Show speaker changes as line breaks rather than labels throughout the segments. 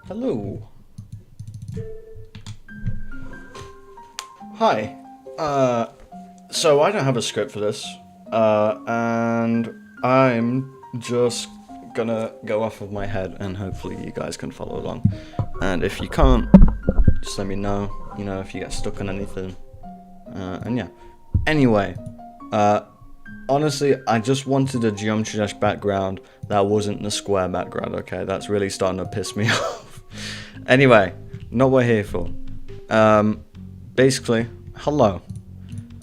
Hello. Hi. So I don't have a script for this, and I'm just gonna go off of my head, and hopefully you guys can follow along. And if you can't, just let me know. You know, if you get stuck on anything. And yeah. Anyway, honestly, I just wanted a Geometry Dash background that wasn't the square background. Okay, that's really starting to piss me off. Anyway, not what we're here for. Basically, hello.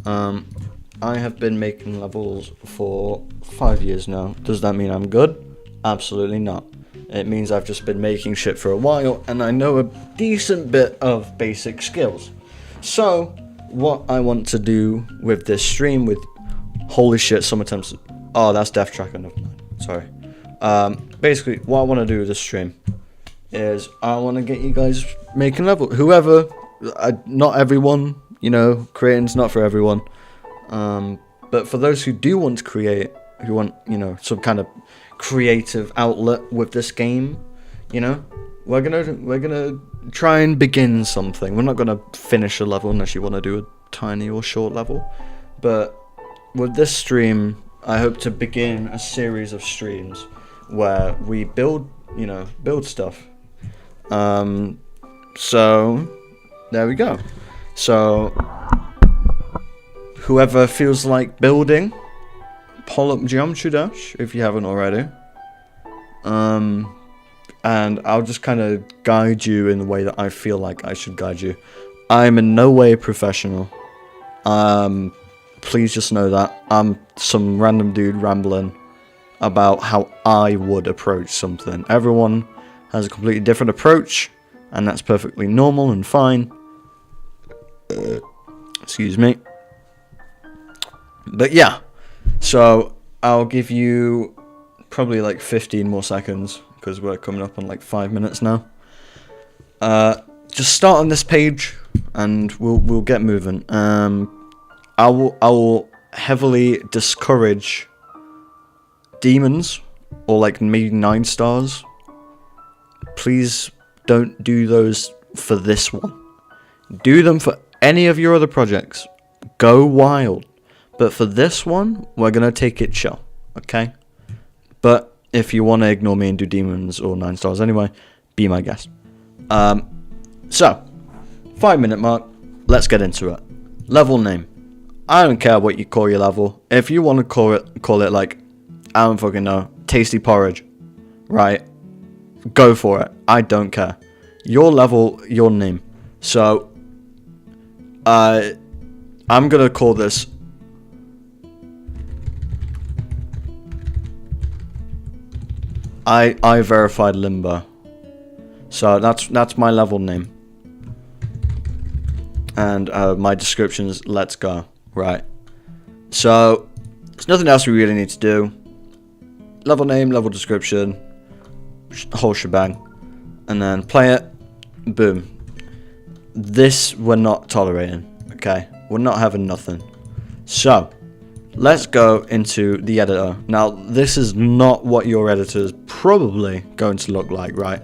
I have been making levels for 5 years now. Does that mean I'm good? Absolutely not. It means I've just been making shit for a while, and I know a decent bit of basic skills. So, what I want to do with this stream, with holy shit, sometimes, oh, that's Death Tracker, never mind. Sorry. Basically, what I want to do with this stream is I want to get you guys making levels. Whoever, not everyone, you know, creating's not for everyone. But for those who do want to create, who want, you know, some kind of creative outlet with this game, you know, we're gonna try and begin something. We're not gonna finish a level unless you want to do a tiny or short level. But with this stream, I hope to begin a series of streams where we build stuff. So there we go. So whoever feels like building, pull up Geometry Dash if you haven't already. And I'll just kind of guide you in the way that I feel like I should guide you. I'm in no way professional. Please just know that I'm some random dude rambling about how I would approach something. Everyone has a completely different approach, and that's perfectly normal and fine. Excuse me. But yeah, so I'll give you probably like 15 more seconds, because we're coming up on like 5 minutes now. Just start on this page, and we'll get moving. I will heavily discourage demons, or like maybe 9 stars. Please don't do those for this one. Do them for any of your other projects. Go wild. But for this one, we're going to take it chill. Okay? But if you want to ignore me and do demons or 9 stars anyway, be my guest. So, 5 minute mark. Let's get into it. Level name. I don't care what you call your level. If you want to call it like, I don't fucking know, tasty porridge, right? Go for it. I don't care. Your level, your name. So, I'm gonna call this I verified limbo. So that's my level name. And my description is let's go. Right. So there's nothing else we really need to do. Level name, level description, whole shebang. And then play it. Boom. This we're not tolerating. Okay. We're not having nothing. So let's go into the editor. Now, this is not what your editor is probably going to look like, right?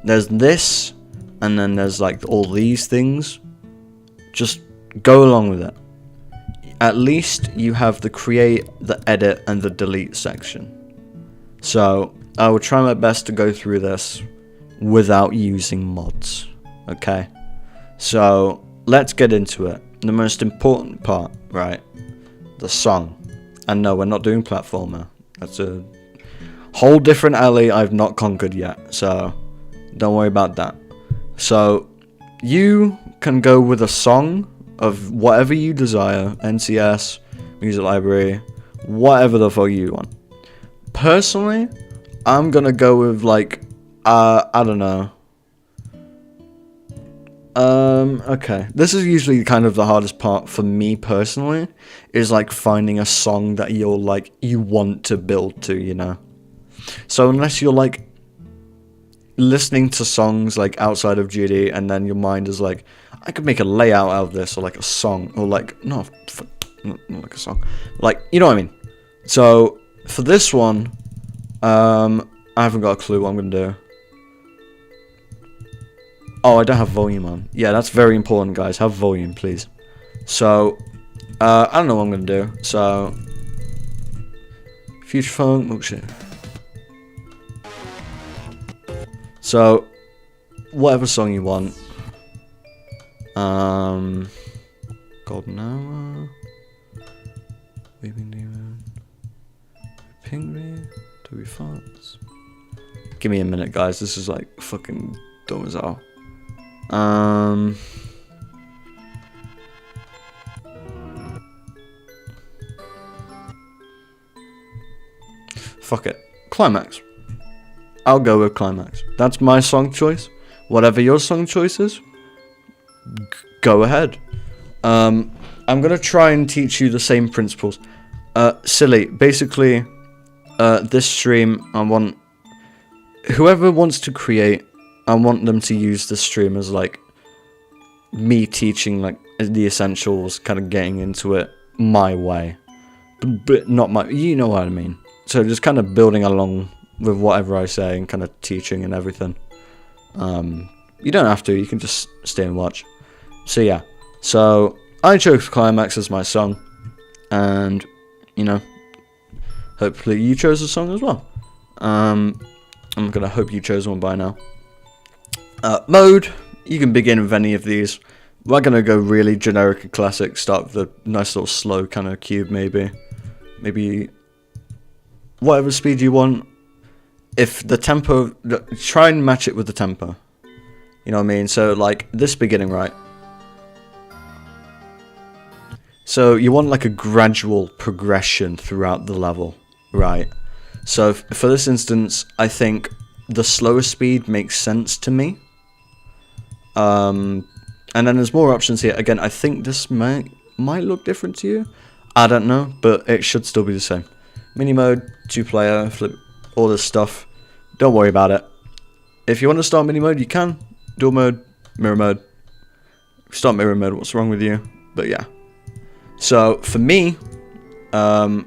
There's this, and then there's like all these things. Just go along with it. At least you have the create, the edit, and the delete section. So I will try my best to go through this without using mods. Okay? So let's get into it. The most important part, right? The song. And no, we're not doing platformer. That's a whole different alley I've not conquered yet. So don't worry about that. So you can go with a song of whatever you desire. NCS, music library, whatever the fuck you want. Personally, I'm gonna go with like, I don't know. Okay. This is usually kind of the hardest part for me personally, is like finding a song that you're like, you want to build to, you know? So unless you're like listening to songs like outside of GD, and then your mind is like, I could make a layout out of this, or like a song, or like, not like a song. Like, you know what I mean? So for this one, I haven't got a clue what I'm gonna do. Oh, I don't have volume on. Yeah, that's very important, guys. Have volume, please. So, I don't know what I'm going to do. So, Future Funk, milkshake. So, whatever song you want. Golden Hour. Weeping Demon. Pink Me. Toby Fox. Give me a minute, guys. This is like fucking dumb as hell. Fuck it. Climax. I'll go with Climax. That's my song choice. Whatever your song choice is, go ahead. I'm gonna try and teach you the same principles. Silly. Basically, this stream, I want whoever wants to create, I want them to use this stream as like me teaching like the essentials, kind of getting into it my way, but not my. You know what I mean. So just kind of building along with whatever I say and kind of teaching and everything. You don't have to. You can just stay and watch. So yeah. So I chose Climax as my song, and you know, hopefully you chose a song as well. I'm gonna hope you chose one by now. Mode, you can begin with any of these. We're gonna go really generic and classic. Start with a nice little slow kind of cube, maybe whatever speed you want. If the tempo, try and match it with the tempo. You know what I mean? So like this beginning, right? So you want like a gradual progression throughout the level, right? So for this instance, I think the slower speed makes sense to me. And then there's more options here. Again, I think this might look different to you. I don't know, but it should still be the same. Mini mode, 2-player, flip, all this stuff. Don't worry about it. If you want to start mini mode, you can. Dual mode, mirror mode. Start mirror mode, what's wrong with you? But yeah. So for me, I'm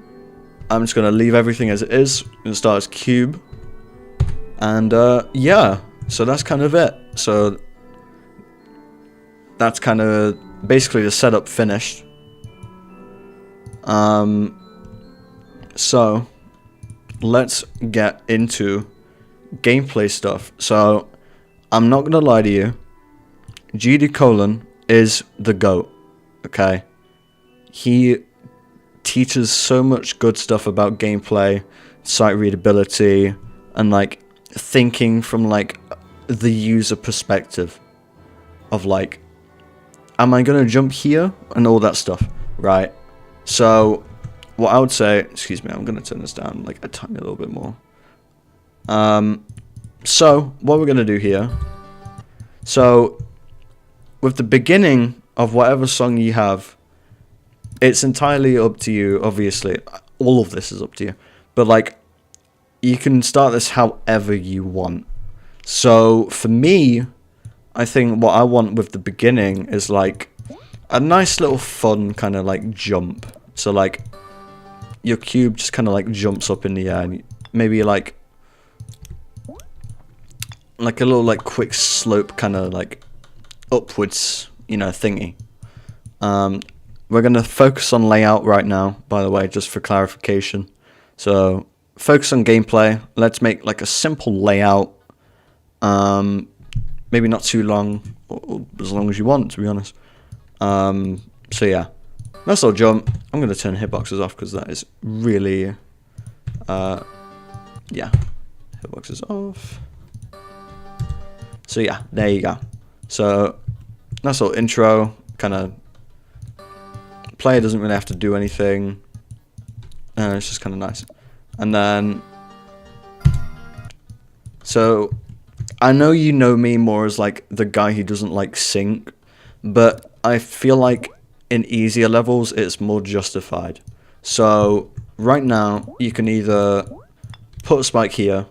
just going to leave everything as it is. I'm going to start as cube. And yeah, so that's kind of it. So that's kind of basically the setup finished. So let's get into gameplay stuff. So I'm not going to lie to you. GD Colon is the GOAT. Okay. He teaches so much good stuff about gameplay, sight readability, and like thinking from like the user perspective of like, am I gonna jump here and all that stuff, right? So what I would say, excuse me, I'm gonna turn this down like a tiny little bit more. So what we're gonna do here, so with the beginning of whatever song you have, it's entirely up to you, obviously. All of this is up to you. But, like, you can start this however you want. So, for me, I think what I want with the beginning is, like, a nice little fun kind of, like, jump. So, like, your cube just kind of, like, jumps up in the air. And maybe, like a little, like, quick slope kind of, like, upwards, you know, thingy. We're going to focus on layout right now, by the way, just for clarification. So, focus on gameplay. Let's make like a simple layout. Maybe not too long, or as long as you want, to be honest. So yeah, nice little jump. I'm going to turn hitboxes off because that is really, yeah, hitboxes off. So yeah, there you go. So, nice little intro, kind of. Player doesn't really have to do anything. It's just kind of nice. And then, so I know you know me more as like the guy who doesn't like sync, but I feel like in easier levels it's more justified. So right now you can either put a spike here,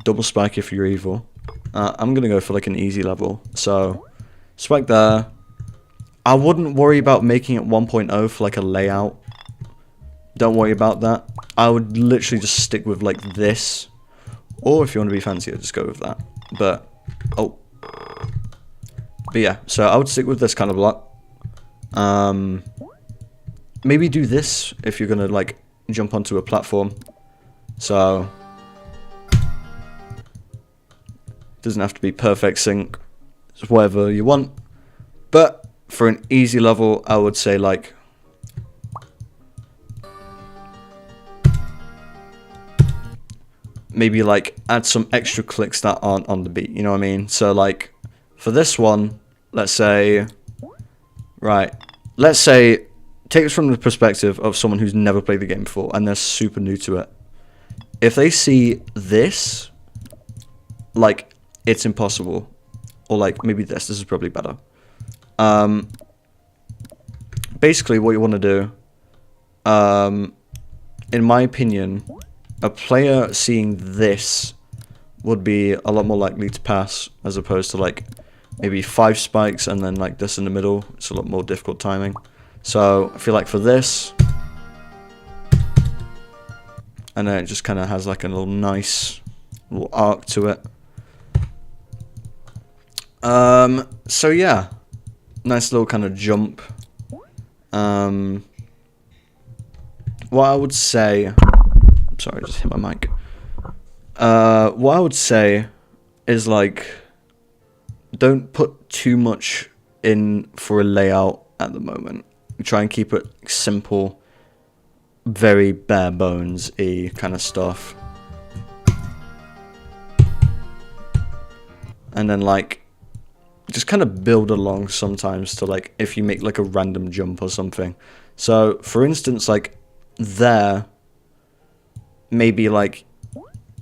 double spike if you're evil. I'm gonna go for like an easy level. So spike there. I wouldn't worry about making it 1.0 for like a layout. Don't worry about that. I would literally just stick with like this. Or if you want to be fancier, just go with that. But, oh, But yeah, so I would stick with this kind of block. Maybe do this if you're gonna like jump onto a platform. So doesn't have to be perfect sync. It's whatever you want. But for an easy level, I would say like maybe like add some extra clicks that aren't on the beat. You know what I mean? So like for this one, let's say, right, let's say, take this from the perspective of someone who's never played the game before and they're super new to it. If they see this, like, it's impossible. Or like, maybe this is probably better. Basically, what you want to do, in my opinion, a player seeing this would be a lot more likely to pass as opposed to like maybe 5 spikes and then like this in the middle. It's a lot more difficult timing. So I feel like for this, and then it just kind of has like a little nice little arc to it. So yeah, nice little kind of jump. What I would say, sorry, I just hit my mic. What I would say is like, don't put too much in for a layout at the moment. Try and keep it simple, very bare bones-y kind of stuff. And then like, just kind of build along sometimes to like, if you make like a random jump or something. So for instance, like there, maybe like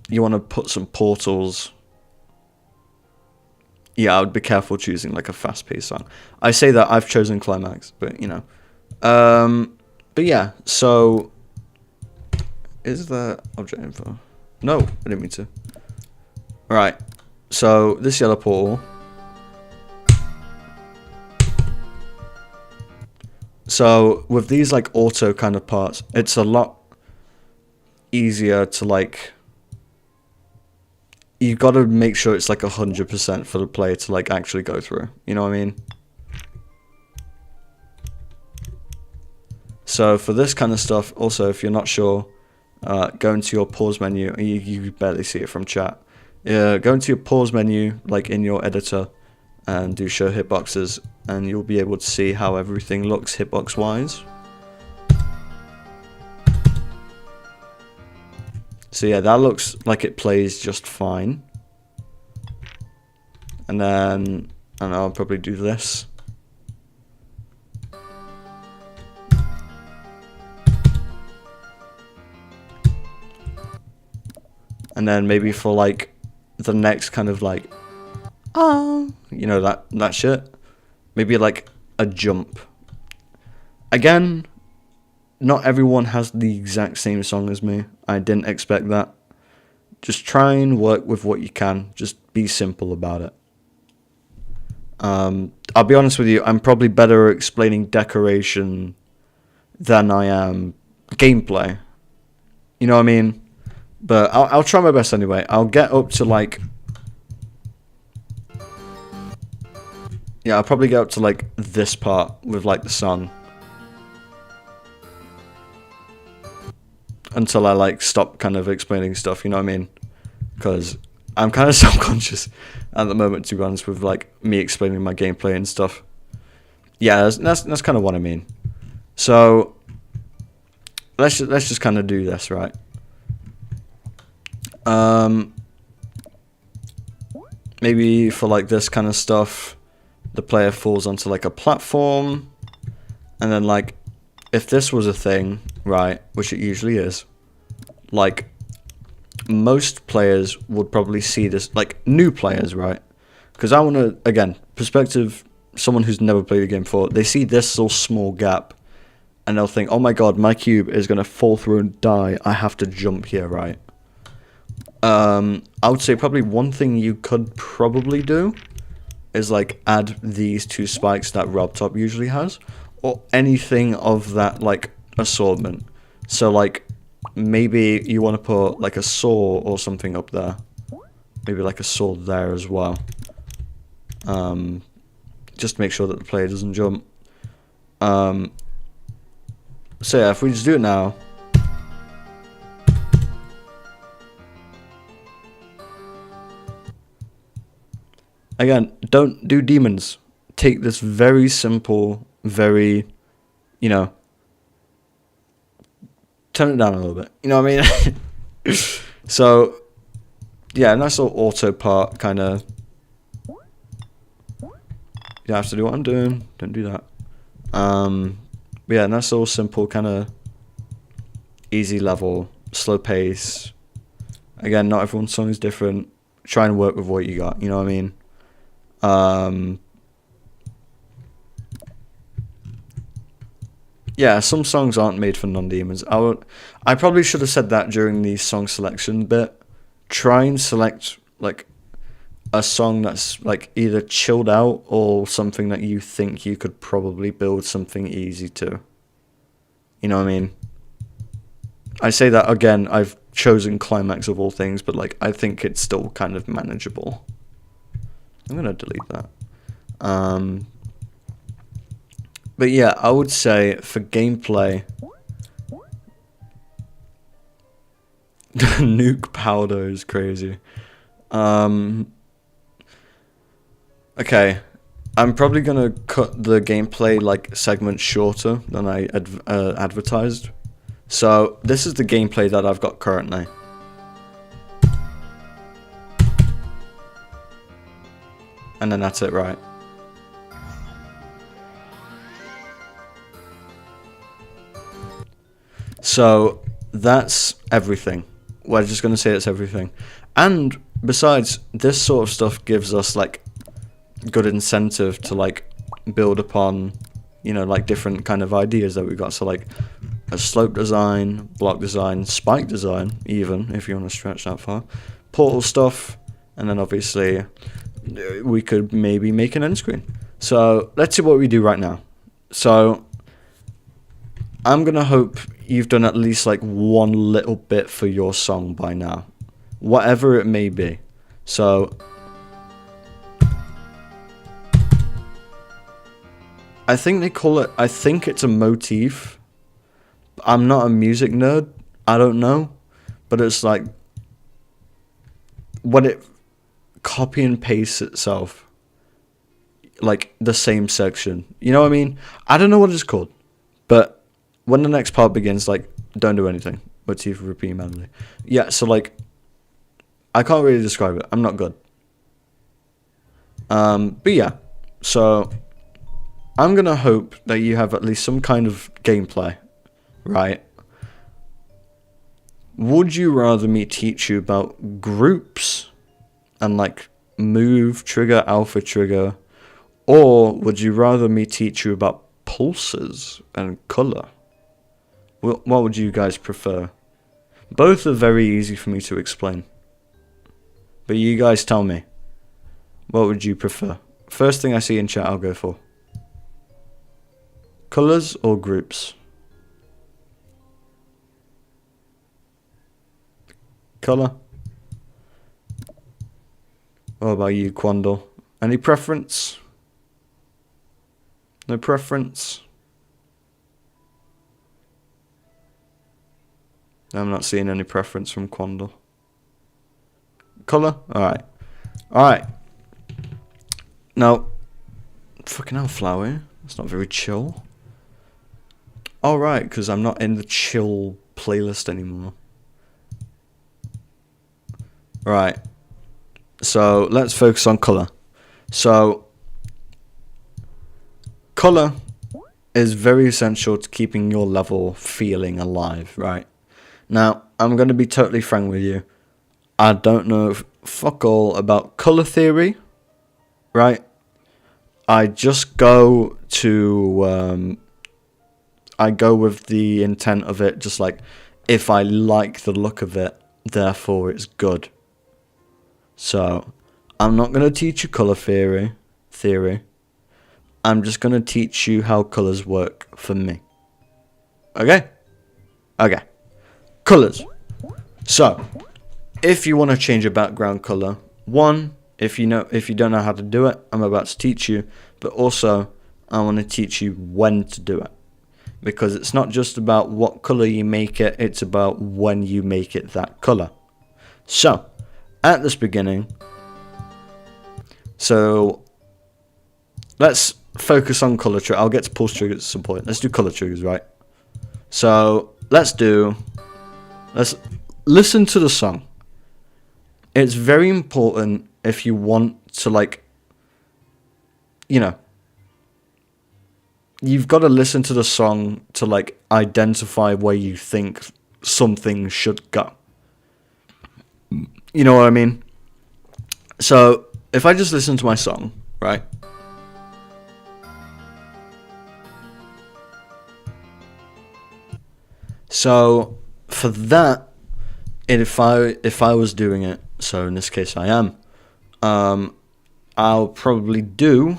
you want to put some portals. Yeah, I would be careful choosing like a fast-paced song. I say that I've chosen Climax, but you know. But yeah, so is there object info? No, I didn't mean to. Alright, so this yellow portal. So with these like auto kind of parts, it's a lot easier to like, you got to make sure it's like 100% for the player to like actually go through. You know what I mean? So for this kind of stuff, also if you're not sure, go into your pause menu. You barely see it from chat. Go into your pause menu, like in your editor, and do show hitboxes, and you'll be able to see how everything looks hitbox wise. So yeah, that looks like it plays just fine. And then, I don't know, I'll probably do this. And then maybe for like the next kind of like, you know, that shit. Maybe like a jump. Again, not everyone has the exact same song as me. I didn't expect that. Just try and work with what you can. Just be simple about it. I'll be honest with you, I'm probably better at explaining decoration than I am gameplay. You know what I mean? But I'll try my best anyway. I'll get up to like, yeah, I'll probably get up to like this part with like the song. Until I like stop kind of explaining stuff, you know what I mean? Because I'm kind of self-conscious at the moment, to be honest, with like me explaining my gameplay and stuff. Yeah, that's kind of what I mean. So let's just kind of do this, right? Maybe for like this kind of stuff, the player falls onto like a platform, and then like if this was a thing, right, which it usually is, like most players would probably see this, like new players, right? Because I want to, again, perspective, someone who's never played the game before, they see this little small gap and they'll think, oh my god, my cube is going to fall through and die, I have to jump here, right? I would say probably one thing you could probably do is like add these 2 spikes that Rob Top usually has, or anything of that like assortment. So like maybe you want to put like a saw or something up there, maybe like a saw there as well. just to make sure that the player doesn't jump. So yeah, if we just do it now. Again, don't do demons. Take this very simple, very, you know, turn it down a little bit. You know what I mean? So, yeah, nice little auto part, kind of. You have to do what I'm doing. Don't do that. But yeah, nice little simple, kind of easy level, slow pace. Again, not everyone's song is different. Try and work with what you got. You know what I mean? Yeah, some songs aren't made for non-demons. I probably should have said that during the song selection bit. Try and select like a song that's like either chilled out or something that you think you could probably build something easy to. You know what I mean? I say that again, I've chosen Climax of all things, but like I think it's still kind of manageable. I'm gonna delete that. But yeah, I would say for gameplay, nuke powder is crazy. Okay, I'm probably gonna cut the gameplay like segment shorter than I advertised. So this is the gameplay that I've got currently. And then that's it, right? So that's everything. We're just going to say it's everything. And besides, this sort of stuff gives us like good incentive to like build upon, you know, like different kind of ideas that we've got. So like a slope design, block design, spike design, even if you want to stretch that far, portal stuff, and then obviously we could maybe make an end screen. So let's see what we do right now. So I'm gonna hope you've done at least like one little bit for your song by now, whatever it may be. So I think they call it, I think it's a motif. I'm not a music nerd, I don't know, but it's like when it copy and paste itself, like the same section. You know what I mean? I don't know what it's called, but when the next part begins, like, don't do anything. Motif repeat melody. Yeah, so like, I can't really describe it. I'm not good. But yeah, so I'm gonna hope that you have at least some kind of gameplay, right? Would you rather me teach you about groups and like move, trigger, alpha trigger, or would you rather me teach you about pulses and color? What would you guys prefer? Both are very easy for me to explain, but you guys tell me, what would you prefer? First thing I see in chat, I'll go for. Colors or groups? Color? What about you, Quandle? Any preference? No preference? I'm not seeing any preference from Quandle. Color? Alright. Alright. Now, fucking hell, Flowey. That's not very chill. Alright, because I'm not in the chill playlist anymore. Right. So, let's focus on color. So, color is very essential to keeping your level feeling alive, right? Now, I'm going to be totally frank with you. I don't know fuck all about color theory, right? I just go to, I go with the intent of it, just like, if I like the look of it, therefore it's good. So, I'm not going to teach you color theory. I'm just going to teach you how colors work for me. Okay? Okay. Colors. So, if you want to change your background color, one, if you don't know how to do it, I'm about to teach you. but also I want to teach you when to do it. Because it's not just about what color you make it, it's about when you make it that color. So, at this beginning, so let's focus on color trigger. I'll get to pulse triggers at some point. Let's do color triggers, right? So, let's listen to the song. It's very important if you want to, like, you know, you've got to listen to the song to, like, identify where you think something should go. You know what I mean? So, if I just listen to my song, right? So, for that, if I was doing it, so in this case I am, I'll probably do...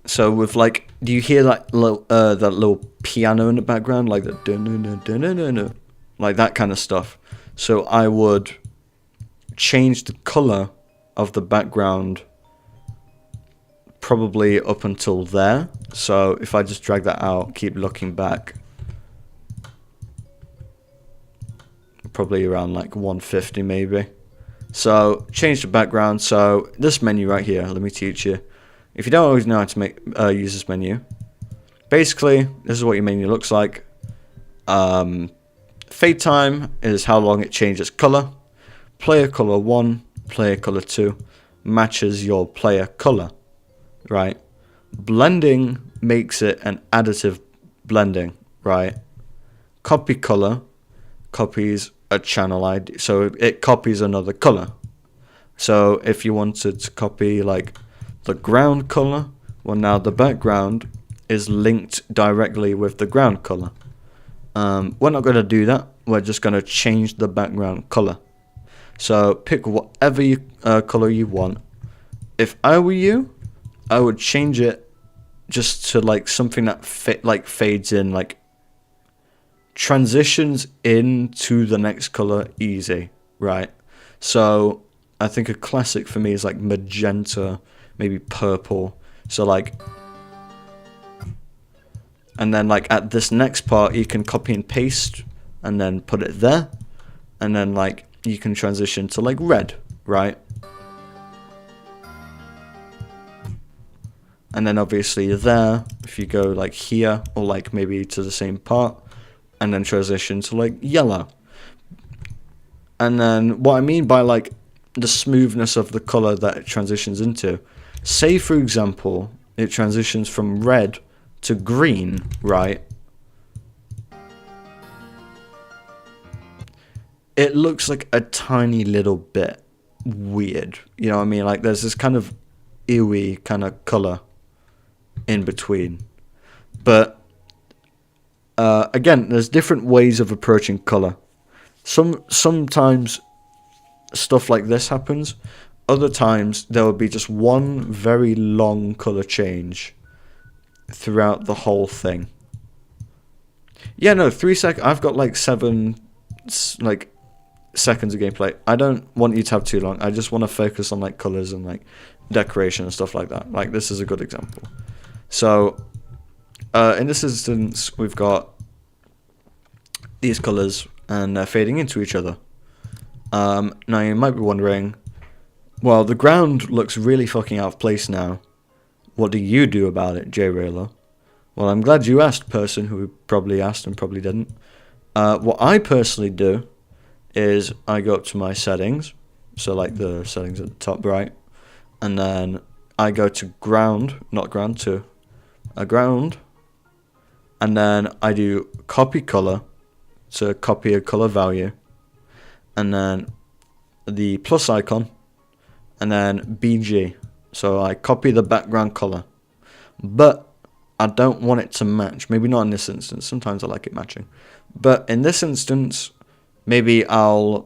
So with, like, do you hear that little piano in the background, like the like that kind of stuff? So I would change the color of the background probably up until there. So if I just drag that out, keep looking back, probably around like 150 maybe. So change the background. So this menu right here, let me teach you. If you don't always know how to use this menu, basically, this is what your menu looks like. Fade time is how long it changes color. Player color 1, player color 2 matches your player color, right? Blending makes it an additive blending, right? Copy color copies a channel ID, so it copies another color. So if you wanted to copy, like, the ground color, well, now the background is linked directly with the ground color. We're not going to do that. We're just going to change the background color. So pick whatever color you want. If I were you, I would change it just to, like, something that fades in, like transitions into the next color easy, right? So I think a classic for me is like magenta, maybe purple. So, like, and then, like, at this next part you can copy and paste and then put it there, and then, like, you can transition to, like, red, right? And then obviously there, if you go, like, here, or, like, maybe to the same part, and then transition to, like, yellow. And then what I mean by, like, the smoothness of the color that it transitions into, say, for example, it transitions from red to green, right? It looks like a tiny little bit weird. You know what I mean? Like, there's this kind of ewy kind of color in between. But, again, there's different ways of approaching color. Sometimes stuff like this happens. Other times there will be just one very long color change throughout the whole thing. Yeah, no, 3 seconds. I've got like 7 seconds of gameplay. I don't want you to have too long. I just want to focus on, like, colors and, like, decoration and stuff like that. Like, this is a good example. So in this instance, we've got these colors and they're fading into each other. Now you might be wondering, well, the ground looks really fucking out of place now. What do you do about it, JRailer? Well, I'm glad you asked, person who probably asked and probably didn't. What I personally do is I go up to my settings, so, like, the settings at the top right, and then I go to ground, not ground, to a ground, and then I do copy color, to copy a color value, and then the plus icon, and then BG. So I copy the background color, but I don't want it to match. Maybe not in this instance. Sometimes I like it matching, but in this instance, maybe I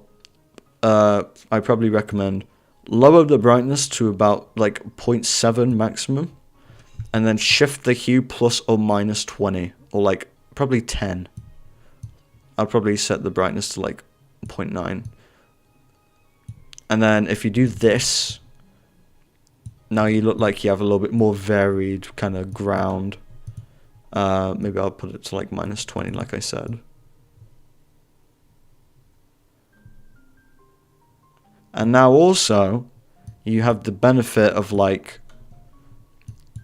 probably recommend lower the brightness to about, like, 0.7 maximum, and then shift the hue plus or minus 20, or, like, probably 10. I'll probably set the brightness to, like, 0.9. And then if you do this, now you look like you have a little bit more varied kind of ground. Maybe I'll put it to like -20, like I said. And now also, you have the benefit of like,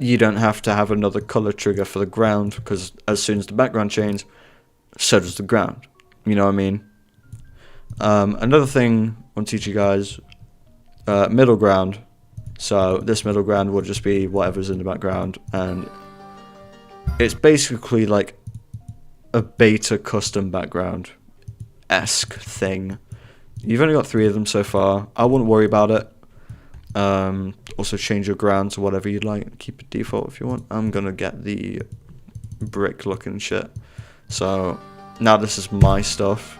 you don't have to have another color trigger for the ground, because as soon as the background changes, so does the ground. You know what I mean? Another thing I'll teach you guys, middle ground. So this middle ground will just be whatever's in the background, and it's basically like a beta custom background-esque thing. You've only got 3 of them so far. I wouldn't worry about it. Also change your ground to whatever you'd like. Keep it default if you want. I'm gonna get the brick looking shit. So now this is my stuff.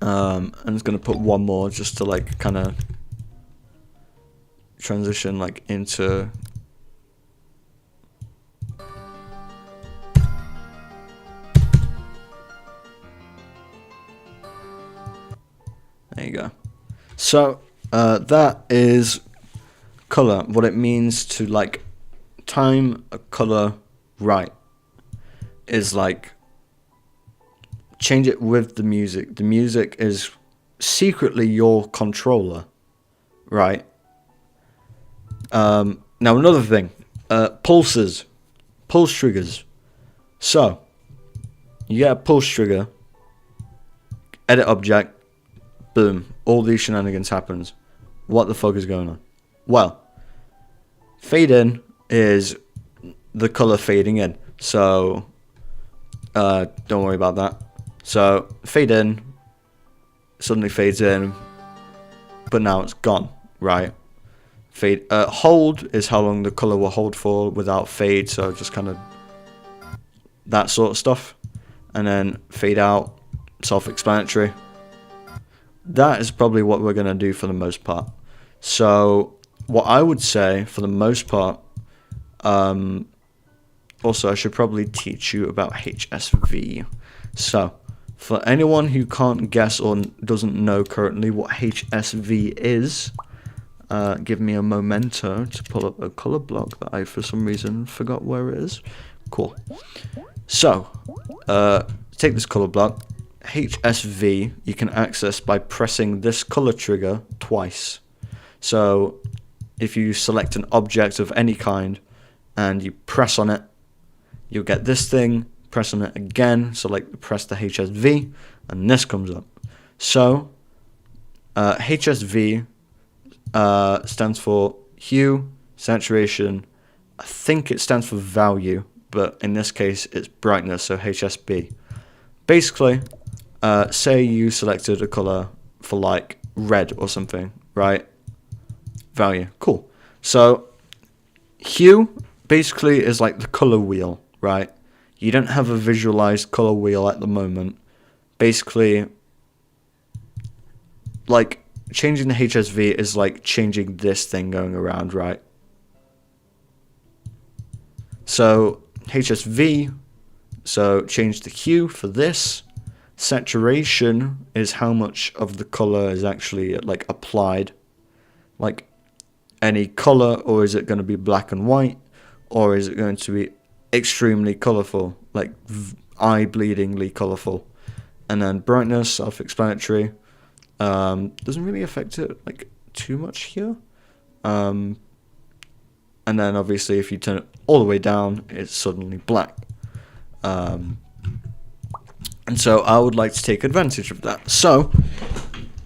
I'm just gonna put one more just to like kind of transition like into there you go. So that is color. What it means to like time a color right is like change it with the music. The music is secretly your controller, right? Now another thing, pulse triggers. So you get a pulse trigger, edit object, boom, all these shenanigans happens. What the fuck is going on? Well, fade in is the color fading in, so don't worry about that. So fade in suddenly fades in, but now it's gone, right? Fade hold is how long the color will hold for without fade, so just kind of that sort of stuff. And then fade out, self-explanatory. That is probably what we're gonna do for the most part. So what I would say for the most part, also I should probably teach you about HSV. So for anyone who can't guess or doesn't know currently what HSV is, give me a momento to pull up a color block that I for some reason forgot where it is. Cool. So take this color block. HSV you can access by pressing this color trigger twice. So if you select an object of any kind and you press on it, you'll get this thing. Press on it again, so like press the HSV and this comes up. So HSV stands for hue, saturation. I think it stands for value, but in this case it's brightness, so HSB. Basically, say you selected a color for like red or something, right? Value, cool. So hue basically is like the color wheel, right? You don't have a visualized color wheel at the moment. Basically, like changing the HSV is like changing this thing going around, right? So HSV, so change the hue for this. Saturation is how much of the color is actually like applied, like any color, or is it going to be black and white, or is it going to be extremely colorful, like eye-bleedingly colorful? And then brightness, self-explanatory, doesn't really affect it like too much here. And then obviously if you turn it all the way down, it's suddenly black. And so I would like to take advantage of that. So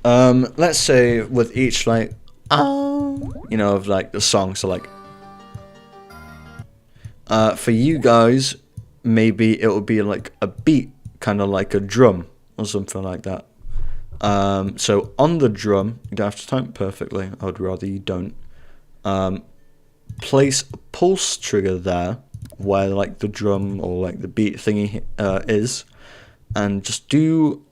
let's say with each like you know, of like the song, so like for you guys, maybe it will be like a beat, kind of like a drum or something like that. So on the drum, you don't have to time it perfectly. I would rather you don't. Place a pulse trigger there, where like the drum or like the beat thingy is, and just do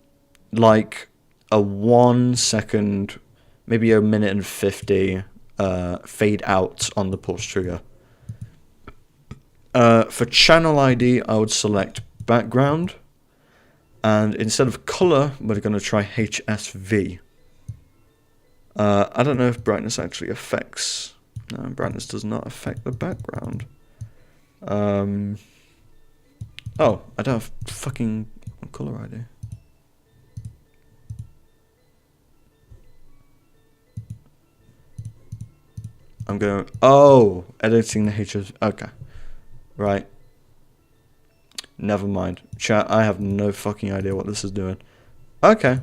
like a 1 second, maybe a minute and 50 fade out on the pulse trigger. For channel ID, I would select background, And instead of color, we're going to try HSV. I don't know if brightness actually affects. No, brightness does not affect the background. Oh, I don't have fucking color ID. I'm going. Oh, editing the HSV. Okay, right. Never mind. Chat. I have no fucking idea what this is doing. Okay.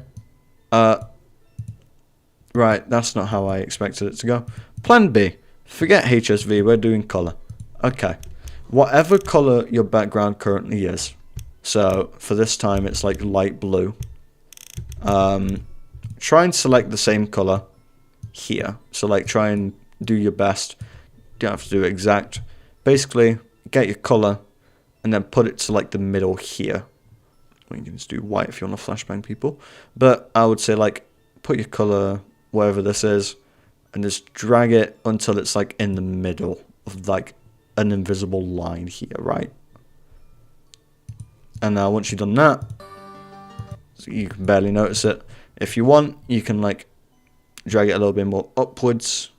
Right, that's not how I expected it to go. Plan B. Forget HSV, we're doing color. Okay. Whatever color your background currently is. So, for this time, it's like light blue. Try and select the same color here. So, like, try and do your best. You don't have to do it exact. Basically, get your color and then put it to, like, the middle here. Well, you can just do white if you want to flashbang people. But I would say, like, put your color wherever this is, and just drag it until it's like in the middle of like an invisible line here, right? And now once you've done that, so you can barely notice it. If you want, you can like drag it a little bit more upwards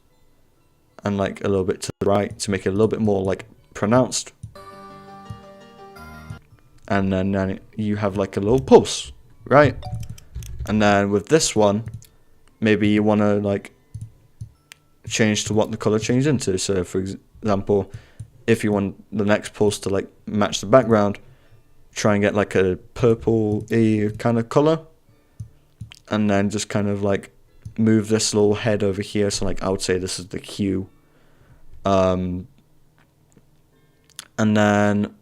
and like a little bit to the right to make it a little bit more like pronounced. And then you have like a little pulse, right? And then with this one, maybe you want to like change to what the color changed into. So for example, if you want the next pulse to like match the background, try and get like a purple-y kind of color, and then just kind of like move this little head over here. So like I would say this is the hue, and then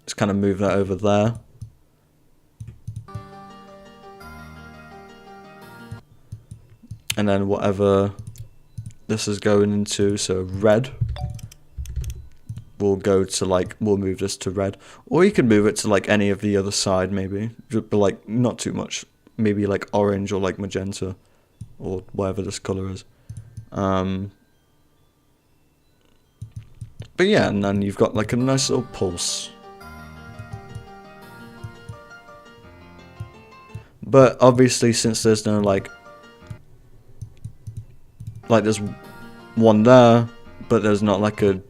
just kind of move that over there. And then whatever this is going into, so red, we'll go to like, we'll move this to red. Or you can move it to like any of the other side maybe, but like not too much. Maybe like orange or like magenta or whatever this color is. But yeah, and then you've got like a nice little pulse. But obviously since there's no like there's one there, but there's not like a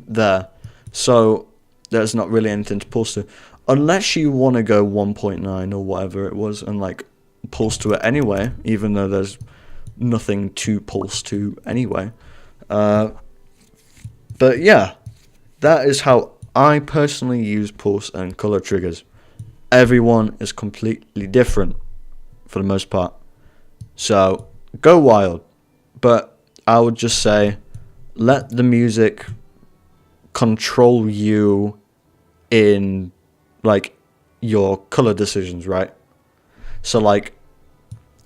there, so there's not really anything to pulse to, unless you want to go 1.9 or whatever it was and like pulse to it anyway, even though there's nothing to pulse to anyway. But yeah, that is how I personally use pulse and color triggers. Everyone is completely different for the most part, so go wild. But I would just say, let the music control you in like your color decisions, right? So like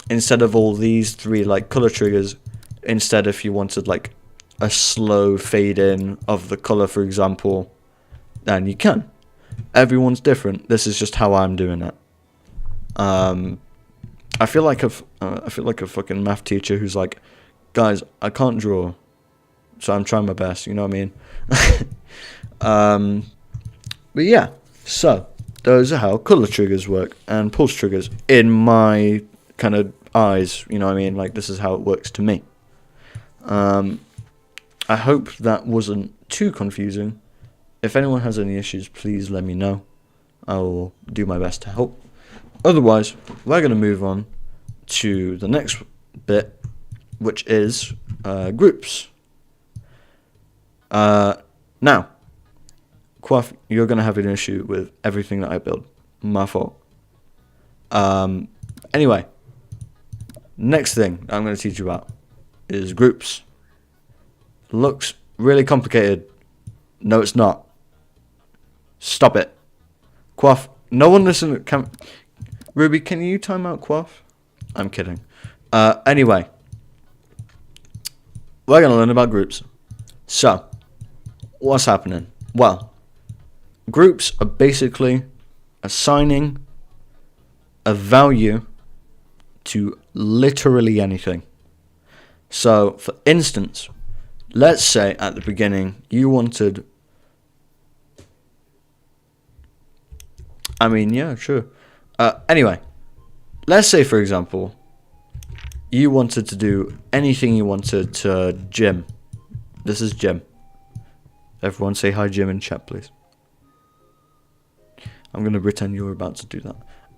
instead of all these three like color triggers, instead if you wanted like a slow fade in of the color, for example, then you can. Everyone's different. This is just how I'm doing it. I feel like a fucking math teacher who's like, guys, I can't draw, so I'm trying my best, you know what I mean? But yeah, so those are how color triggers work and pulse triggers in my kind of eyes, you know what I mean? Like, this is how it works to me. I hope that wasn't too confusing. If anyone has any issues, please let me know. I will do my best to help. Otherwise, we're going to move on to the next bit, which is groups. Now, Quaff, you're going to have an issue with everything that I build. My fault. Anyway, next thing I'm going to teach you about is groups. Looks really complicated. No, it's not. Stop it. Quaff, no one listen. Ruby, can you time out Quaff? I'm kidding. Anyway, we're going to learn about groups. So, what's happening? Well, groups are basically assigning a value to literally anything. So, for instance, let's say at the beginning you wanted I mean, yeah, sure. Anyway, let's say, for example, you wanted to do anything you wanted to Jim. This is Jim. Everyone say hi, Jim, in chat, please. I'm going to pretend you're about to do that.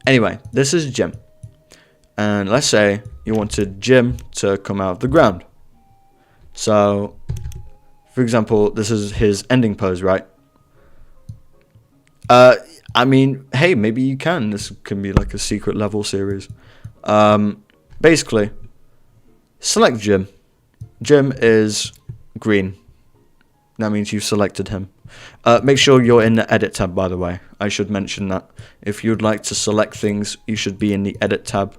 Anyway, this is Jim. And let's say you wanted Jim to come out of the ground. So, for example, this is his ending pose, right? I mean, hey, maybe you can. This can be like a secret level series. Basically, select Jim. Jim is green. That means you've selected him. Make sure you're in the edit tab, by the way. I should mention that. If you'd like to select things, you should be in the edit tab.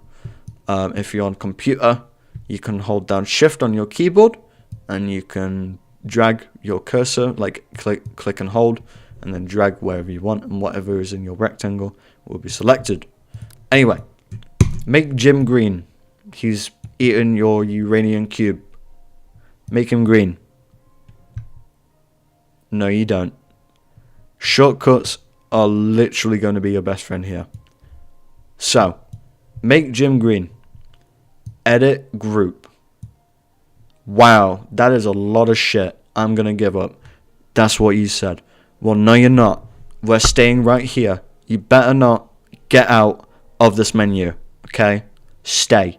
If you're on computer, you can hold down shift on your keyboard and you can drag your cursor, like click and hold, and then drag wherever you want, and whatever is in your rectangle will be selected. Anyway, make Jim green. He's eaten your uranium cube. Make him green. No, you don't. Shortcuts are literally going to be your best friend here. So, make Jim green. Edit group. Wow, that is a lot of shit. I'm going to give up. That's what you said. Well, no, you're not. We're staying right here. You better not get out of this menu. Okay? Stay.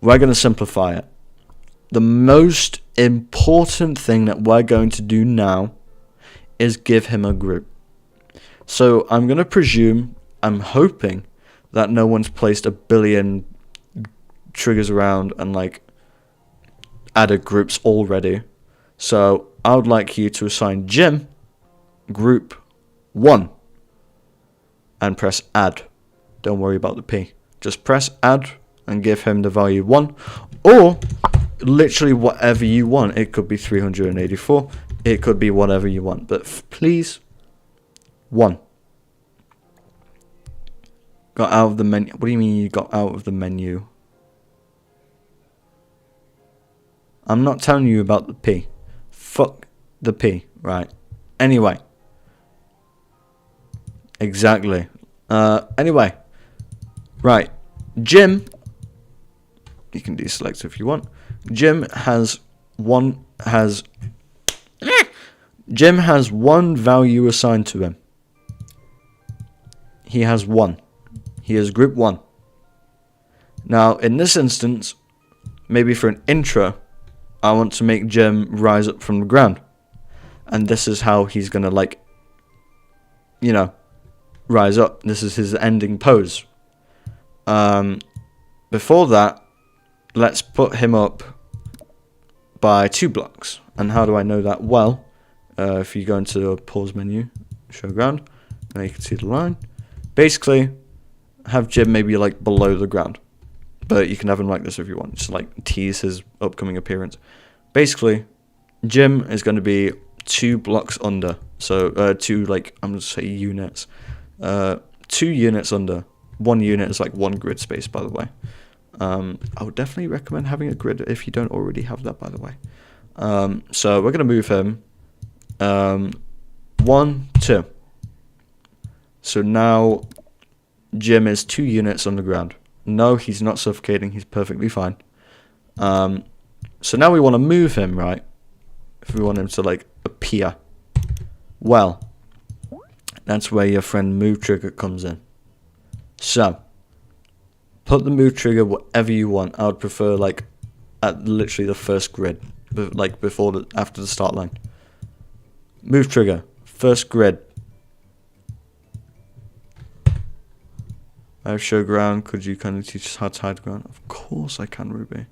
We're going to simplify it. The most important thing that we're going to do now is give him a group. So I'm going to presume, I'm hoping that no one's placed a billion triggers around and like added groups already. So I would like you to assign Jim group 1 and press add. Don't worry about the P. Just press add and give him the value 1, or literally whatever you want. It could be 384. It could be whatever you want. But please, 1. Got out of the menu. What do you mean you got out of the menu? I'm not telling you about the P. Fuck the P, right? Anyway. Exactly. Anyway. Right. Jim. You can deselect if you want. Jim has one value assigned to him. He has 1. He is group 1. Now, in this instance, maybe for an intro, I want to make Jim rise up from the ground. And this is how he's going to, like, you know, rise up. This is his ending pose. Before that, let's put him up by 2 blocks. And how do I know that? Well, if you go into the pause menu, show ground, now you can see the line. Basically, have Jim maybe like below the ground. But you can have him like this if you want, just like tease his upcoming appearance. Basically, Jim is going to be 2 blocks under. So 2, like, I'm going to say units. 2 units under. 1 unit is like 1 grid space, by the way. I would definitely recommend having a grid if you don't already have that, by the way. So we're going to move him 1, 2. So now Jim is 2 units on the ground. No, he's not suffocating. He's perfectly fine. So now we want to move him, right? If we want him to like appear. Well, that's where your friend move trigger comes in. So put the move trigger whatever you want. I would prefer like at literally the first grid, like after the start line. Move trigger, first grid. I have show ground. Could you kind of teach us how to hide ground? Of course I can, Ruby.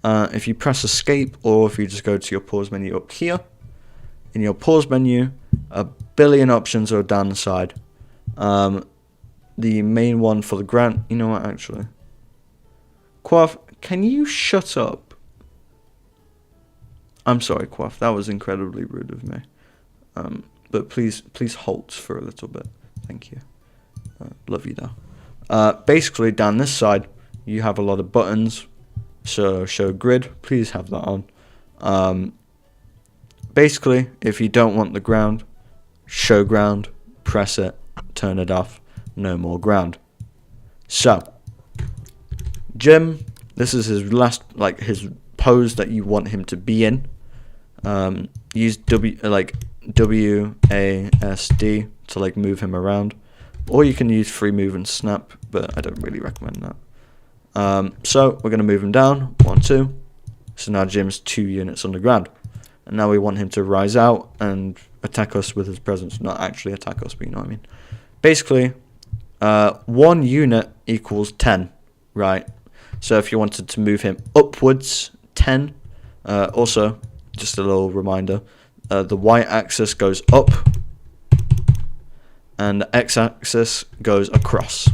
If you press escape, or if you just go to your pause menu up here, in your pause menu, a billion options are down the side. The main one for the ground. You know what, actually, Quaff, can you shut up? I'm sorry, Quaff. That was incredibly rude of me. But please halt for a little bit. Thank you. Love you though. Basically, down this side, you have a lot of buttons. So show grid, please have that on. Basically, if you don't want the ground, show ground, press it, turn it off, no more ground. So, Jim, this is his last, like his pose that you want him to be in. Use WASD to like move him around, or you can use free move and snap, but I don't really recommend that. So we're going to move him down, 1, 2. So now Jim's 2 units on the ground, and now we want him to rise out and attack us with his presence. Not actually attack us, but you know what I mean. Basically, 1 unit equals 10, right? So if you wanted to move him upwards, 10. Also, just a little reminder, the y-axis goes up, and the x-axis goes across.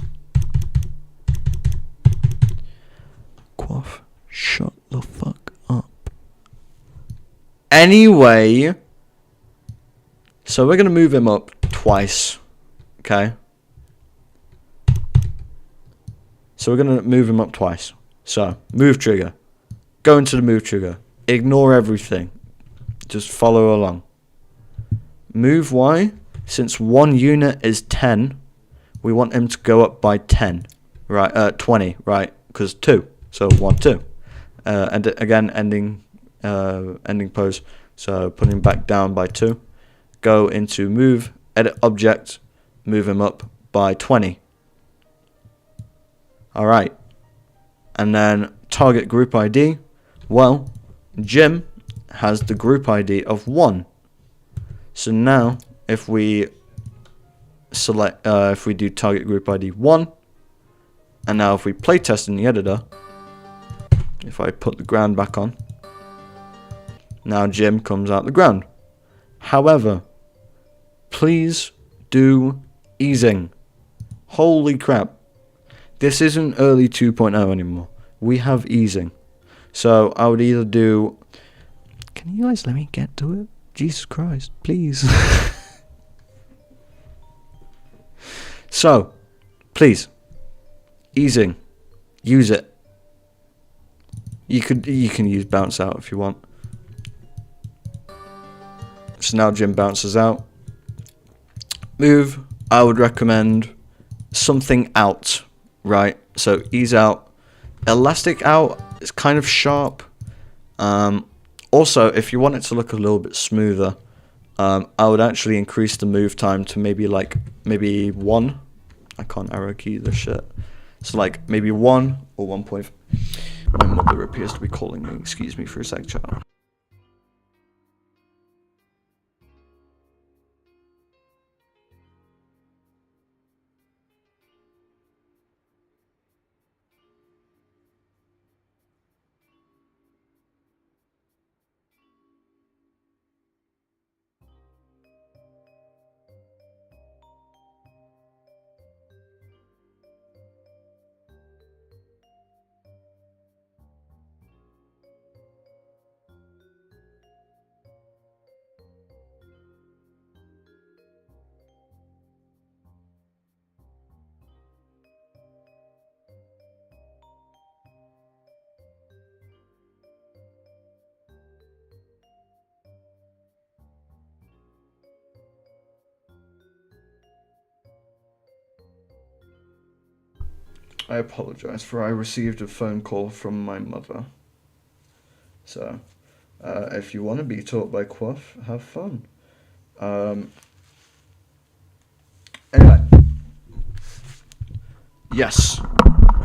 Quaff, shut the fuck up. Anyway, so we're going to move him up twice, okay? So we're going to move him up twice. So, move trigger. Go into the move trigger. Ignore everything. Just follow along. Move Y. Since 1 unit is 10, we want him to go up by 10. Right, 20, right? Because 2. So 1, 2. And again, ending pose. So put him back down by 2. Go into move, edit object, move him up by 20. Alright. And then target group ID. Well, Jim has the group ID of 1. So now, if we select, if we do target group ID 1, and now if we play test in the editor, if I put the ground back on, now Jim comes out the ground. However, please do easing. Holy crap. This isn't early 2.0 anymore. We have easing. So I would either do... Can you guys let me get to it? Jesus Christ, please. So, please, easing. Use it. You can use bounce out if you want. So now Jim bounces out. Move, I would recommend something out, right? So ease out. Elastic out is kind of sharp. Also, if you want it to look a little bit smoother, I would actually increase the move time to maybe 1. I can't arrow key this shit. So like maybe 1 or 1.5. My mother appears to be calling me. Excuse me for a sec, chat. I apologize for I received a phone call from my mother. So, if you want to be taught by Quaff, have fun. Anyway. Yes.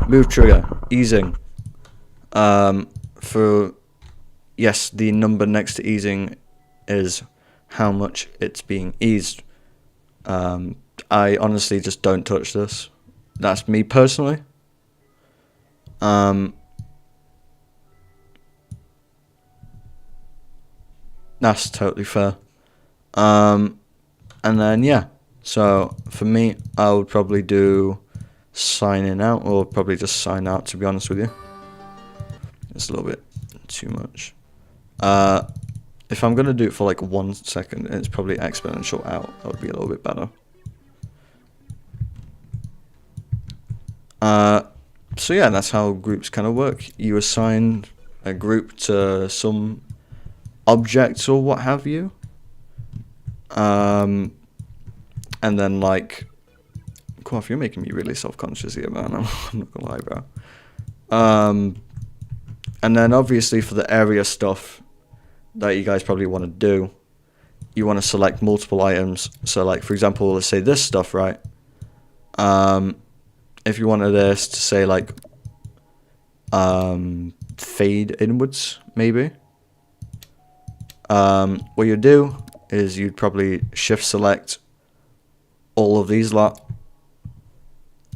Move trigger. Easing. Yes, the number next to easing is how much it's being eased. I honestly just don't touch this. That's me personally. That's totally fair. And then yeah, so for me, I would probably do signing out, or probably just sign out, to be honest with you. It's a little bit too much. If I'm gonna do it for like 1 second, it's probably exponential out. That would be a little bit better. So yeah, that's how groups kind of work. You assign a group to some objects or what have you. And then like, Quaff, you're making me really self-conscious here, man. I'm not gonna lie, bro. And then obviously for the area stuff that you guys probably want to do, you want to select multiple items. So like, for example, let's say this stuff, right? If you wanted this to say like, fade inwards, maybe. What you do is you'd probably shift select all of these lot,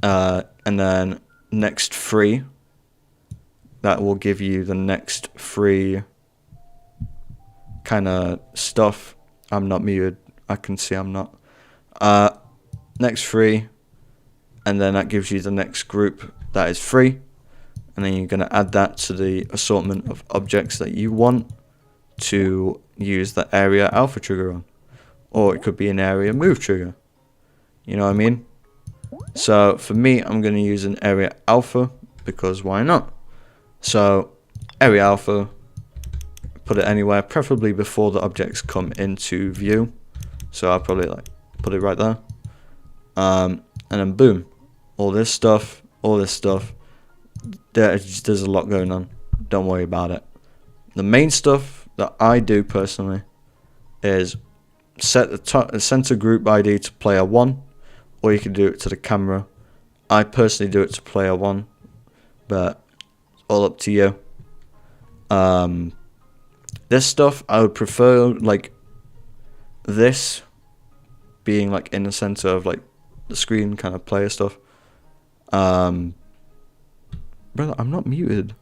and then next free. That will give you the next free kind of stuff. I'm not muted. I can see I'm not. Next free, and then that gives you the next group that is free, and then you're going to add that to the assortment of objects that you want to use the area alpha trigger on, or it could be an area move trigger. You know what I mean? So for me, I'm going to use an area alpha because why not? So area alpha, put it anywhere, preferably before the objects come into view. So I'll probably like put it right there, and then boom, all this stuff. There's a lot going on. Don't worry about it. The main stuff that I do personally is set the center group ID to player 1, or you can do it to the camera. I personally do it to player 1, but all up to you. This stuff I would prefer like this being like in the center of like the screen kind of player stuff. Brother, I'm not muted.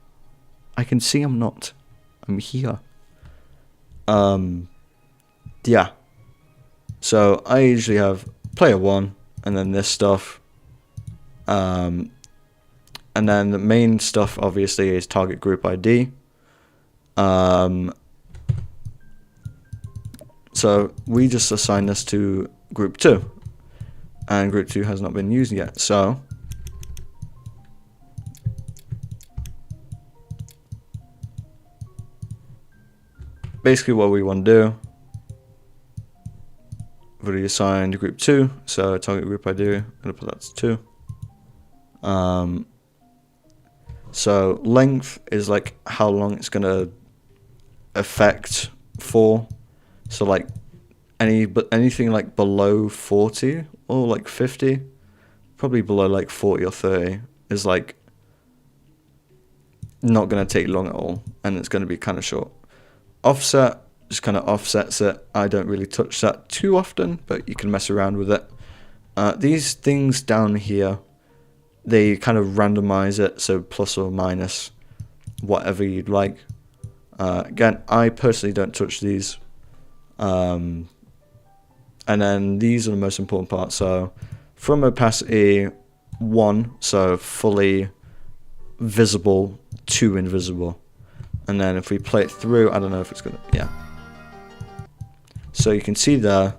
I can see I'm not. I'm here. Yeah. So I usually have player 1 and then this stuff. And then the main stuff obviously is target group ID. So we just assign this to group 2, and group 2 has not been used yet. So basically what we want to do, we've already assigned group 2, so target group ID, I'm going to put that to 2. So length is like how long it's going to affect for. So like anything like below 40 or like 50, probably below like 40 or 30 is like not going to take long at all, and it's going to be kind of short. Offset just kind of offsets it. I don't really touch that too often, but you can mess around with it. These things down here, they kind of randomize it, so plus or minus whatever you'd like. Again, I personally don't touch these. And then these are the most important part. So from opacity 1, so fully visible to invisible. And then if we play it through, I don't know if it's gonna, yeah. So you can see there,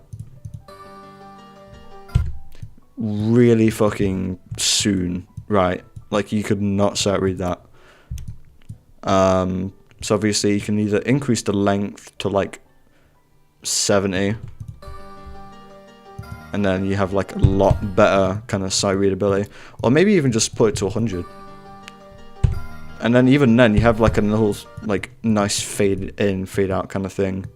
really fucking soon, right? Like you could not sight read that. So obviously you can either increase the length to like 70, and then you have like a lot better kind of sight readability, or maybe even just put it to 100, and then even then you have like a little like nice fade in fade out kind of thing.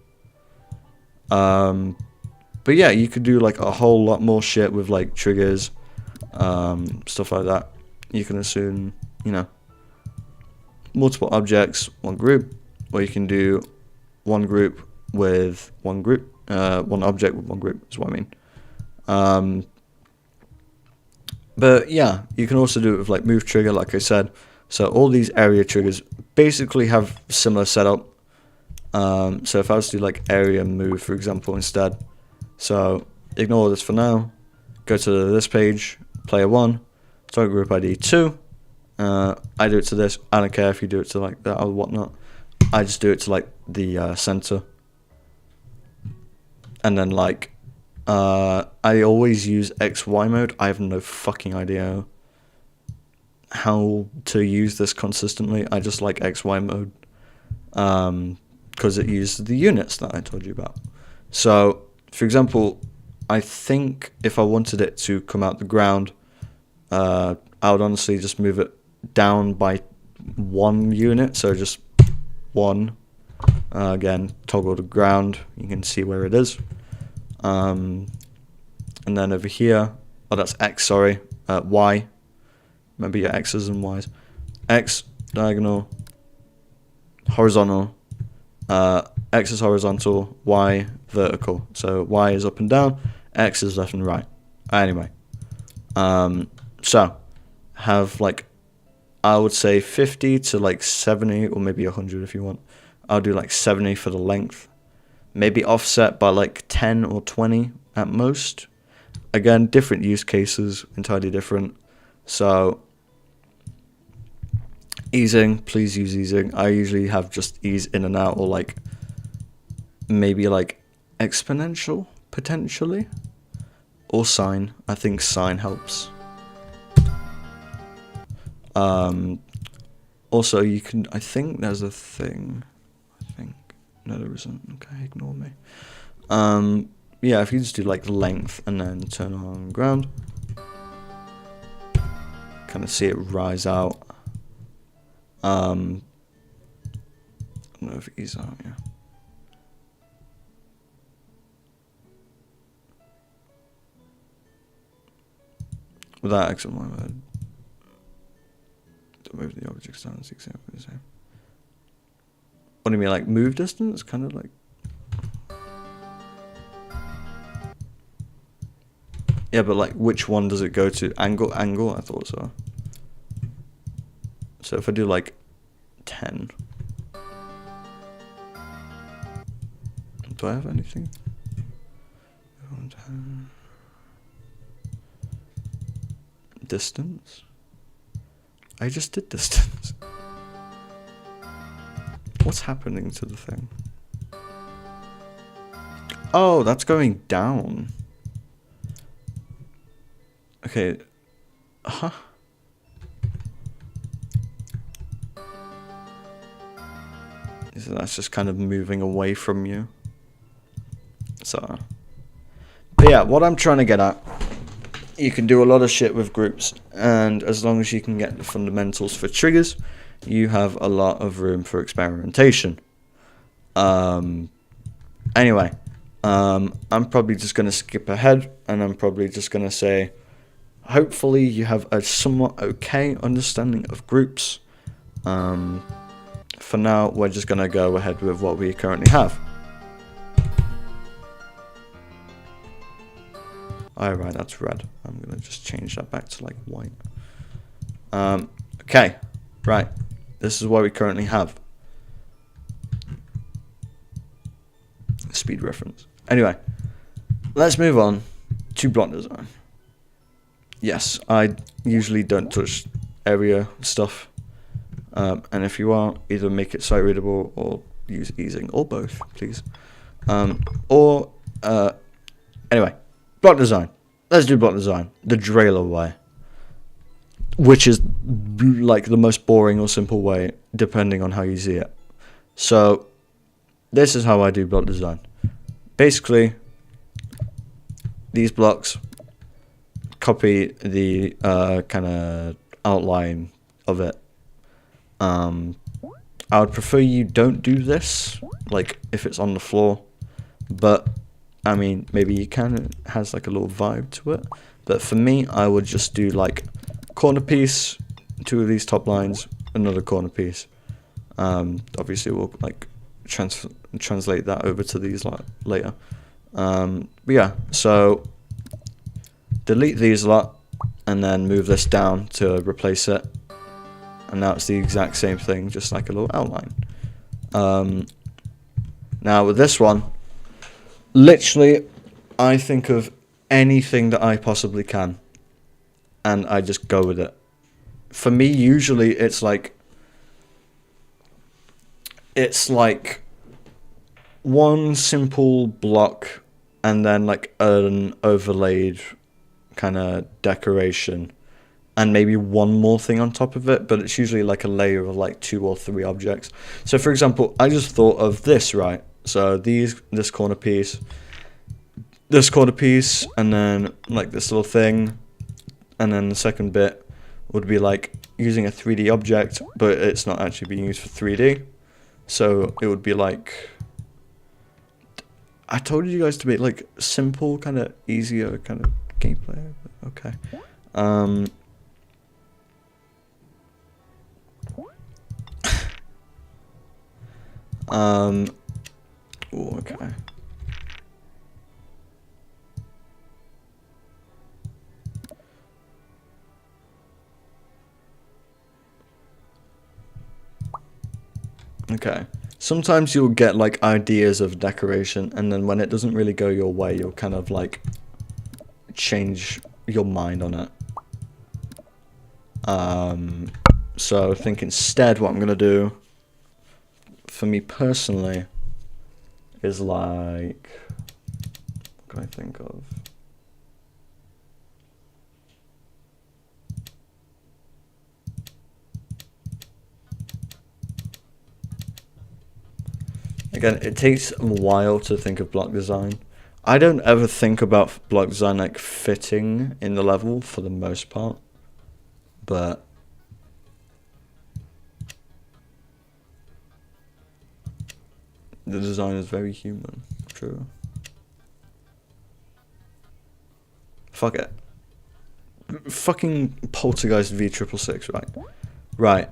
But yeah, you could do like a whole lot more shit with like triggers, stuff like that. You can assume, you know, multiple objects, one group, or you can do one group with one group, one object with one group is what I mean. But yeah, you can also do it with like move trigger, like I said. So all these area triggers basically have similar setup. So if I was to do like area move, for example, instead. So ignore this for now. Go to this page, player 1, target group ID 2. I do it to this. I don't care if you do it to like that or whatnot. I just do it to like the center. And then like, I always use XY mode. I have no fucking idea how to use this consistently. I just like XY mode. Because it uses the units that I told you about. So, for example, I think if I wanted it to come out the ground, I would honestly just move it down by 1 unit, so just 1. Again, toggle to ground, you can see where it is. And then over here, oh, that's X, sorry, Y. Remember your X's and Y's. X, diagonal, horizontal, X is horizontal, Y vertical. So Y is up and down, X is left and right. Anyway, so have like, I would say 50 to like 70 or maybe 100 if you want. I'll do like 70 for the length. Maybe offset by like 10 or 20 at most. Again, different use cases, entirely different. So easing, please use easing. I usually have just ease in and out, or like maybe like exponential potentially, or sine. I think sine helps. Also you can, I think there's a thing, no there isn't, okay, ignore me. Yeah, if you just do like length and then turn on ground, kind of see it rise out. I don't know if it is out, yeah. Without X and Y mode, don't move the objects down to exactly the same. What do you mean, like move distance? Kind of like. Yeah, but like which one does it go to? Angle? I thought so. So if I do like 10. Do I have anything? 10. Distance? I just did distance. What's happening to the thing? Oh, that's going down. Okay. Huh? So that's just kind of moving away from you. So. But yeah, what I'm trying to get at, you can do a lot of shit with groups, and as long as you can get the fundamentals for triggers, you have a lot of room for experimentation. Anyway, I'm probably just going to skip ahead, and I'm probably just going to say, hopefully you have a somewhat okay understanding of groups. For now, we're just going to go ahead with what we currently have. Alright, that's red. I'm going to just change that back to like white. Okay, right. This is what we currently have. Speed reference. Anyway, let's move on to block design. Yes, I usually don't touch area stuff. And if you are, either make it sight readable or use easing, or both, please. Anyway, block design. Let's do block design the Drailer way, which is like the most boring or simple way, depending on how you see it. So, this is how I do block design. Basically, these blocks copy the kind of outline of it. I would prefer you don't do this, like if it's on the floor, but I mean, maybe you can, it has like a little vibe to it. But for me, I would just do like corner piece, 2 of these top lines, another corner piece. Obviously we'll like translate that over to these later. But yeah, so delete these a lot and then move this down to replace it. And now it's the exact same thing, just like a little outline. Now with this one, literally, I think of anything that I possibly can, and I just go with it. For me, usually it's like one simple block, and then like an overlaid kind of decoration, and maybe one more thing on top of it, but it's usually like a layer of like 2 or 3 objects. So for example, I just thought of this, right? So this corner piece, this corner piece, and then like this little thing, and then the second bit would be like using a 3D object, but it's not actually being used for 3D. So it would be like, I told you guys to be like simple, kind of easier kind of gameplay. Okay. Ooh, okay. Okay. Sometimes you'll get like ideas of decoration, and then when it doesn't really go your way, you'll kind of like change your mind on it. So I think instead what I'm gonna do, for me personally, is like, what can I think of? Again, it takes a while to think of block design. I don't ever think about block design like fitting in the level for the most part, but the design is very human. True. Fuck it. Fucking Poltergeist V666, right? Right.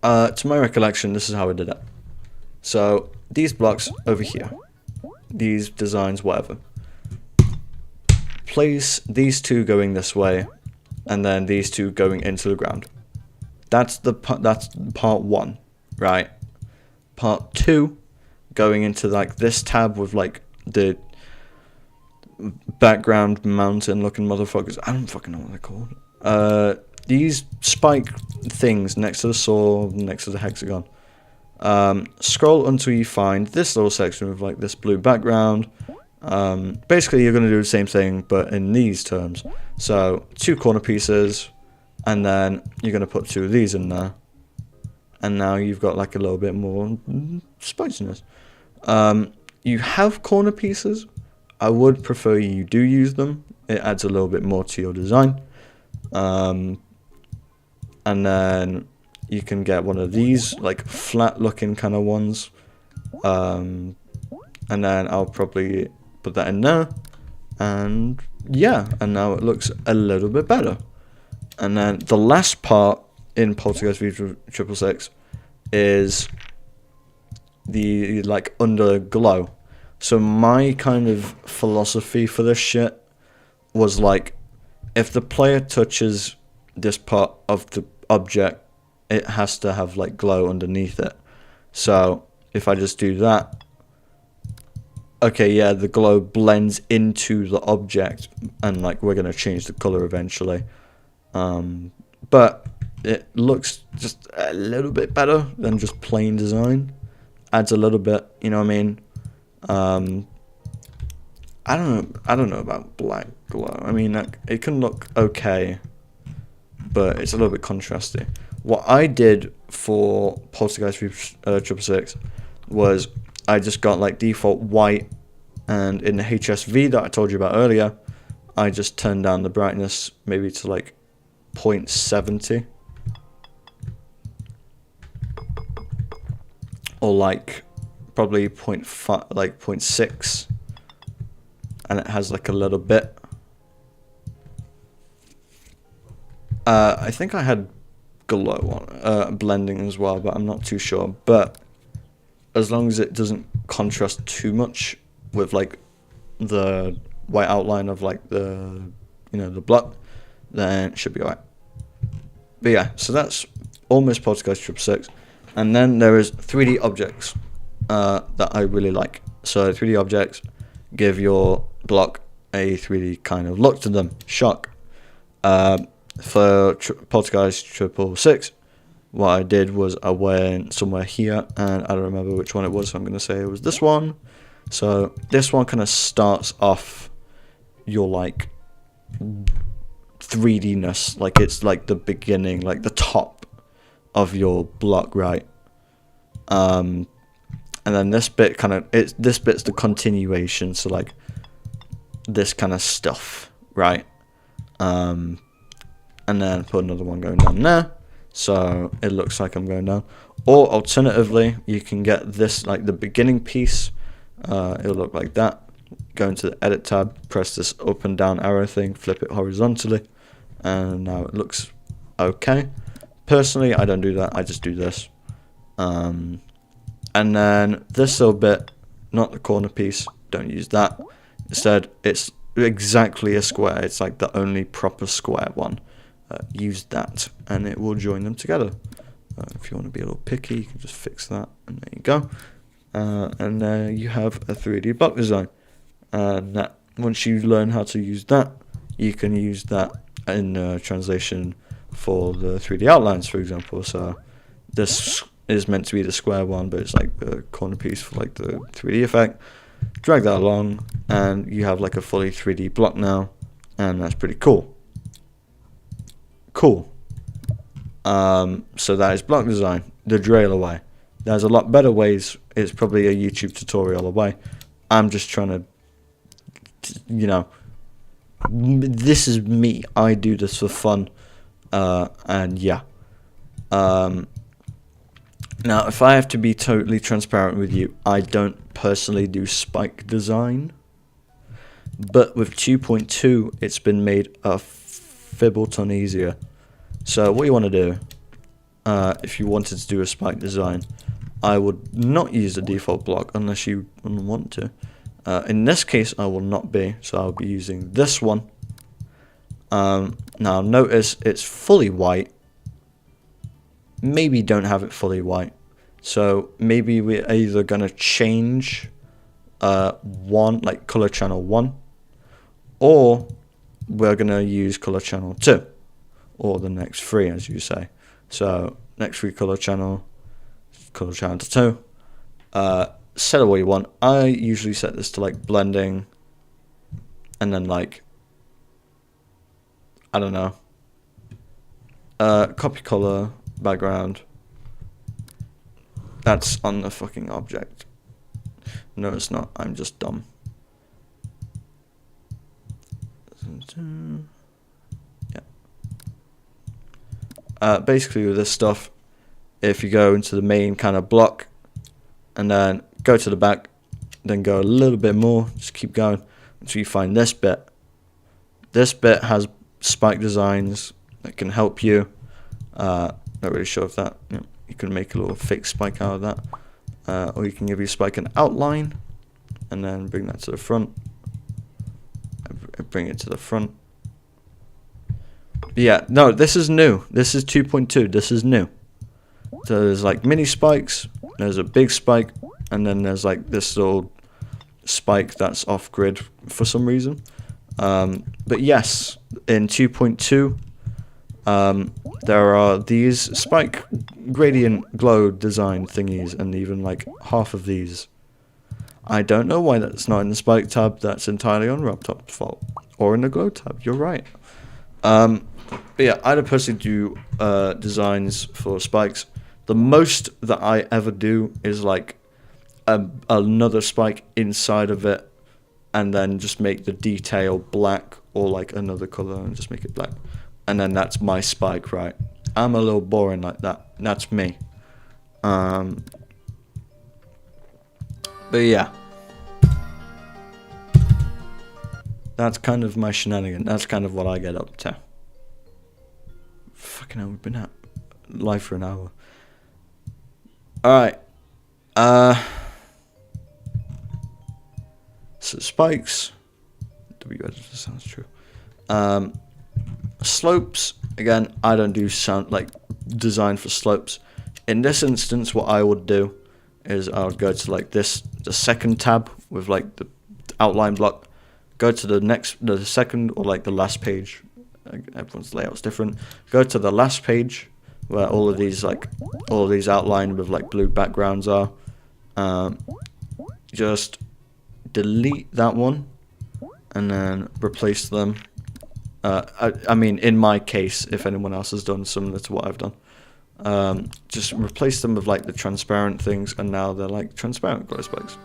To my recollection, this is how I did it. So, these blocks over here. These designs, whatever. Place these two going this way, and then these two going into the ground. That's part one, right? Part two, going into like this tab with like the background mountain looking motherfuckers. I don't fucking know what they're called. These spike things next to the saw, next to the hexagon. Scroll until you find this little section with like this blue background. Basically you're going to do the same thing but in these terms. So 2 corner pieces, and then you're going to put 2 of these in there, and now you've got like a little bit more spiciness. You have corner pieces. I would prefer you do use them. It adds a little bit more to your design. And then you can get one of these like flat looking kind of ones, and then I'll probably put that in there, and yeah, and now it looks a little bit better. And then the last part in Poltergeist V666 is the like underglow. So my kind of philosophy for this shit was like, if the player touches this part of the object, it has to have like glow underneath it. So if I just do that, okay, yeah, the glow blends into the object, and like we're gonna change the color eventually. But it looks just a little bit better than just plain design. Adds a little bit, you know what I mean? I don't know about black glow. I mean, like, it can look okay, but it's a little bit contrasty. What I did for Poltergeist V666 was I just got like default white, and in the HSV that I told you about earlier, I just turned down the brightness maybe to like 0.70 or like probably 0.5, like 0.6, and it has like a little bit. I think I had glow on blending as well, but I'm not too sure. But as long as it doesn't contrast too much with like the white outline of like the, you know, the block, then it should be alright. But yeah, so that's almost Poltergeist 666. And then there is 3D objects that I really like. So 3D objects give your block a 3D kind of look to them. Shock. For Poltergeist 666, what I did was I went somewhere here, and I don't remember which one it was, so I'm going to say it was this one. So this one kind of starts off your like 3D-ness, like it's like the beginning, like the top of your block, right? And then this bit kind of, this bit's the continuation, so like this kind of stuff, right? And then put another one going down there, so it looks like I'm going down. Or alternatively, you can get this, like the beginning piece, it'll look like that. Go into the edit tab, press this up and down arrow thing, flip it horizontally, and now it looks okay. Personally, I don't do that, I just do this. And then this little bit, not the corner piece, don't use that. Instead, it's exactly a square, it's like the only proper square one. Use that, and it will join them together. If you want to be a little picky, you can just fix that, and there you go. And there you have a 3D block design. And that, once you learn how to use that, you can use that in translation for the 3D outlines, for example. So this is meant to be the square one, but it's like the corner piece for like the 3D effect. Drag that along, and you have like a fully 3D block now, and that's pretty cool. Cool. So that is block design, the drill away. There's a lot better ways. It's probably a YouTube tutorial away. I'm just trying to, you know, this is me. I do this for fun. And yeah. Now, if I have to be totally transparent with you, I don't personally do spike design. But with 2.2, it's been made a fibble ton easier. So what you want to do, if you wanted to do a spike design, I would not use the default block unless you want to. In this case, I will not be, so I'll be using this one. Now notice it's fully white. Maybe don't have it fully white. So maybe we're either going to change one, like color channel 1, or we're going to use color channel 2. Or the next 3, as you say. So next 3 color channel 2. Set it what you want. I usually set this to like blending, and then like, I don't know, copy color background. That's on the fucking object. No, it's not. I'm just dumb. Basically with this stuff, if you go into the main kind of block and then go to the back, then go a little bit more, just keep going until you find this bit. This bit has spike designs that can help you. Not really sure if that, you can make a little fake spike out of that, or you can give your spike an outline and then bring that to the front. Bring it to the front. Yeah, no, this is new. This is 2.2. This is new. So there's like mini spikes, there's a big spike, and then there's like this little spike that's off grid for some reason. But yes, in 2.2, there are these spike gradient glow design thingies, and even like half of these. I don't know why that's not in the spike tab. That's entirely on RobTop's fault, or in the glow tab. You're right. But yeah, I don't personally do designs for spikes. The most that I ever do is like another spike inside of it, and then just make the detail black, or like another color and just make it black, and then that's my spike, right? I'm a little boring like that. That's me. But yeah, that's kind of my shenanigan. That's kind of what I get up to. Fucking hell, we've been at live for an hour. Alright. So spikes. W-editor sounds true. Slopes. Again, I don't do sound like design for slopes. In this instance, what I would do is I would go to like this, the second tab with like the outline block. Go to the second or like the last page. Everyone's layout's different. Go to the last page where all of these outlined with like blue backgrounds are. Just delete that one and then replace them. I mean, in my case, if anyone else has done similar to what I've done, just replace them with like the transparent things, and now they're like transparent glow spikes.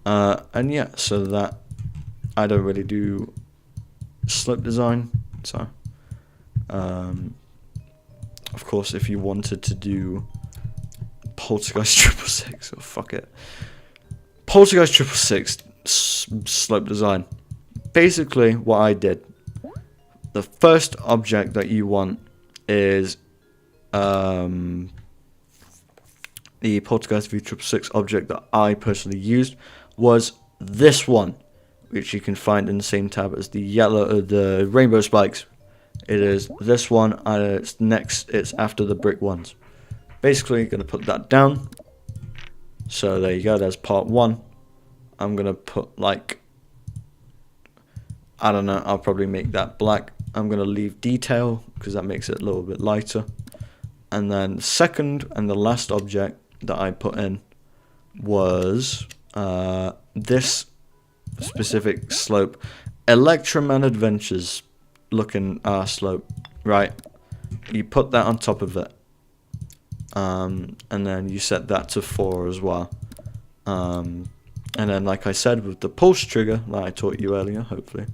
And yeah, so that I don't really do slope design, so of course if you wanted to do Poltergeist 666, oh fuck it, Poltergeist 666 slope design, basically what I did, the first object that you want is the Poltergeist V666 object that I personally used was this one, which you can find in the same tab as the rainbow spikes. It is this one, and it's after the brick ones. Basically, gonna put that down. So there you go, there's part 1. I'm gonna put like, I don't know, I'll probably make that black. I'm gonna leave detail because that makes it a little bit lighter. And then the second and the last object that I put in was this specific slope, Electroman Adventures looking slope, right? You put that on top of it, and then you set that to 4 as well, and then like I said with the pulse trigger that I taught you earlier, hopefully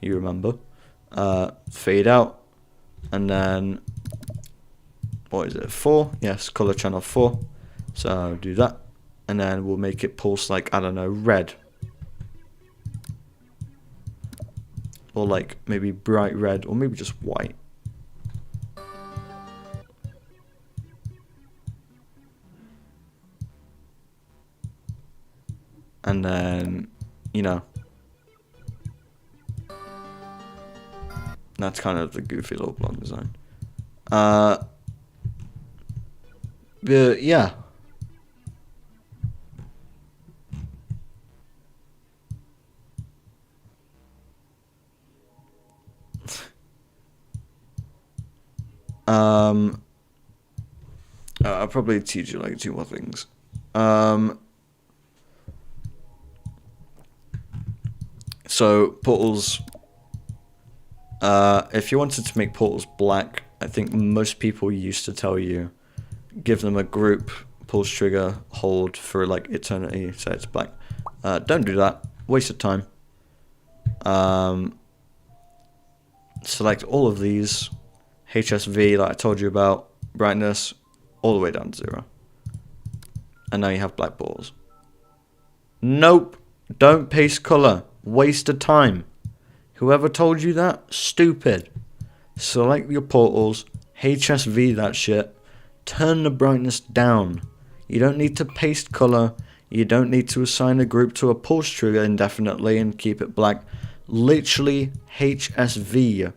you remember, fade out, and then what is it, 4? Yes, color channel 4. So do that, and then we'll make it pulse like, I don't know, red, or like maybe bright red, or maybe just white. And then, you know, that's kind of the goofy little block design. But yeah. I'll probably teach you like 2 more things. So portals, if you wanted to make portals black, I think most people used to tell you, give them a group, pulse trigger, hold for like eternity, so it's black. Don't do that, waste of time. Select all of these, HSV that I told you about, brightness, all the way down to 0. And now you have black balls. Nope, don't paste color. Waste of time. Whoever told you that, stupid. Select your portals, HSV that shit, turn the brightness down. You don't need to paste color, you don't need to assign a group to a pulse trigger indefinitely and keep it black. Literally HSV.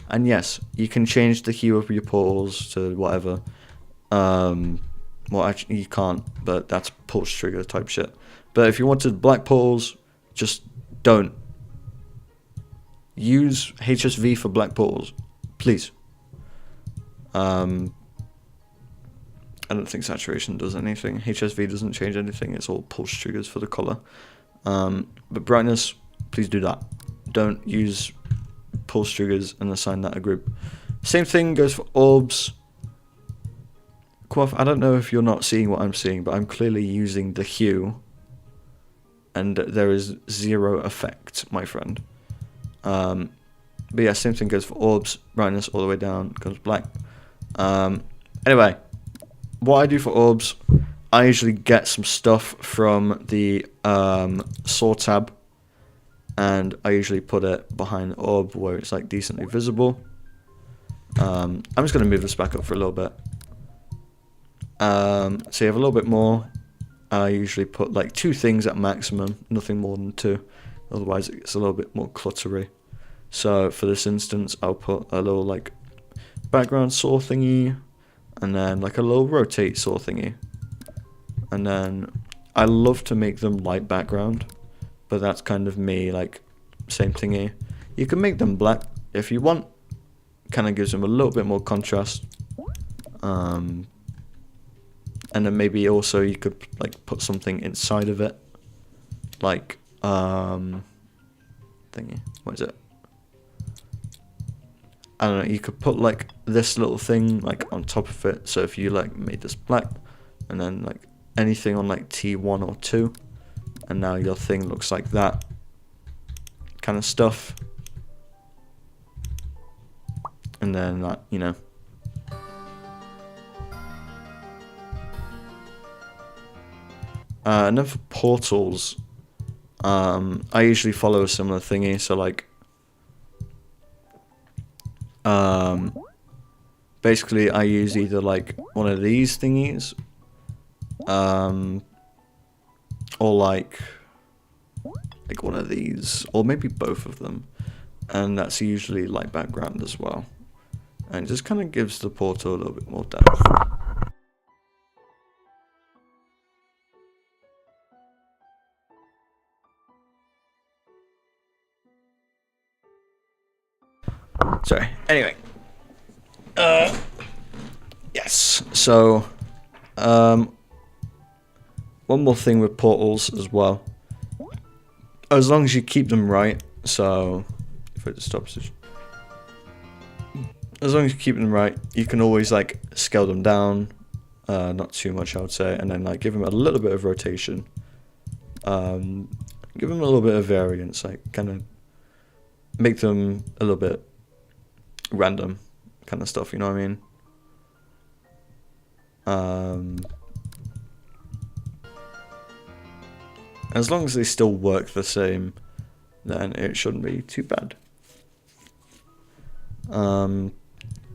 And yes, you can change the hue of your portals to whatever. Well, actually you can't, but that's pulse trigger type shit. But if you wanted black portals, just don't use HSV for black portals, please. I don't think saturation does anything. HSV doesn't change anything. It's all pulse triggers for the color. But brightness, please do that. Don't use pulse triggers and assign that a group. Same thing goes for orbs. Quaff, I don't know if you're not seeing what I'm seeing, but I'm clearly using the hue. And there is 0 effect, my friend. But yeah, same thing goes for orbs. Brightness all the way down becomes black. Anyway, what I do for orbs, I usually get some stuff from the saw tab, and I usually put it behind the orb where it's like decently visible. I'm just going to move this back up for a little bit. So you have a little bit more. I usually put like 2 things at maximum, nothing more than 2, otherwise it gets a little bit more cluttery. So for this instance, I'll put a little like background saw thingy, and then like a little rotate saw thingy. And then I love to make them light background, but that's kind of me, like same thingy. You can make them black if you want, kind of gives them a little bit more contrast. And then maybe also you could like put something inside of it, like thingy. What is it? I don't know. You could put like this little thing like on top of it. So if you like made this black, and then like anything on like T1 or 2, and now your thing looks like that kind of stuff. And then that, you know. And then for portals, I usually follow a similar thingy. So like, basically I use either like one of these thingies, or like one of these, or maybe both of them, and that's usually like background as well, and it just kind of gives the portal a little bit more depth. Sorry. Anyway. Yes. So, one more thing with portals as well. As long as you keep them right. So, if I just stop position. As long as you keep them right, you can always like scale them down. Not too much, I would say, and then like give them a little bit of rotation. Give them a little bit of variance, like kind of make them a little bit random kind of stuff, you know what I mean? As long as they still work the same, then it shouldn't be too bad.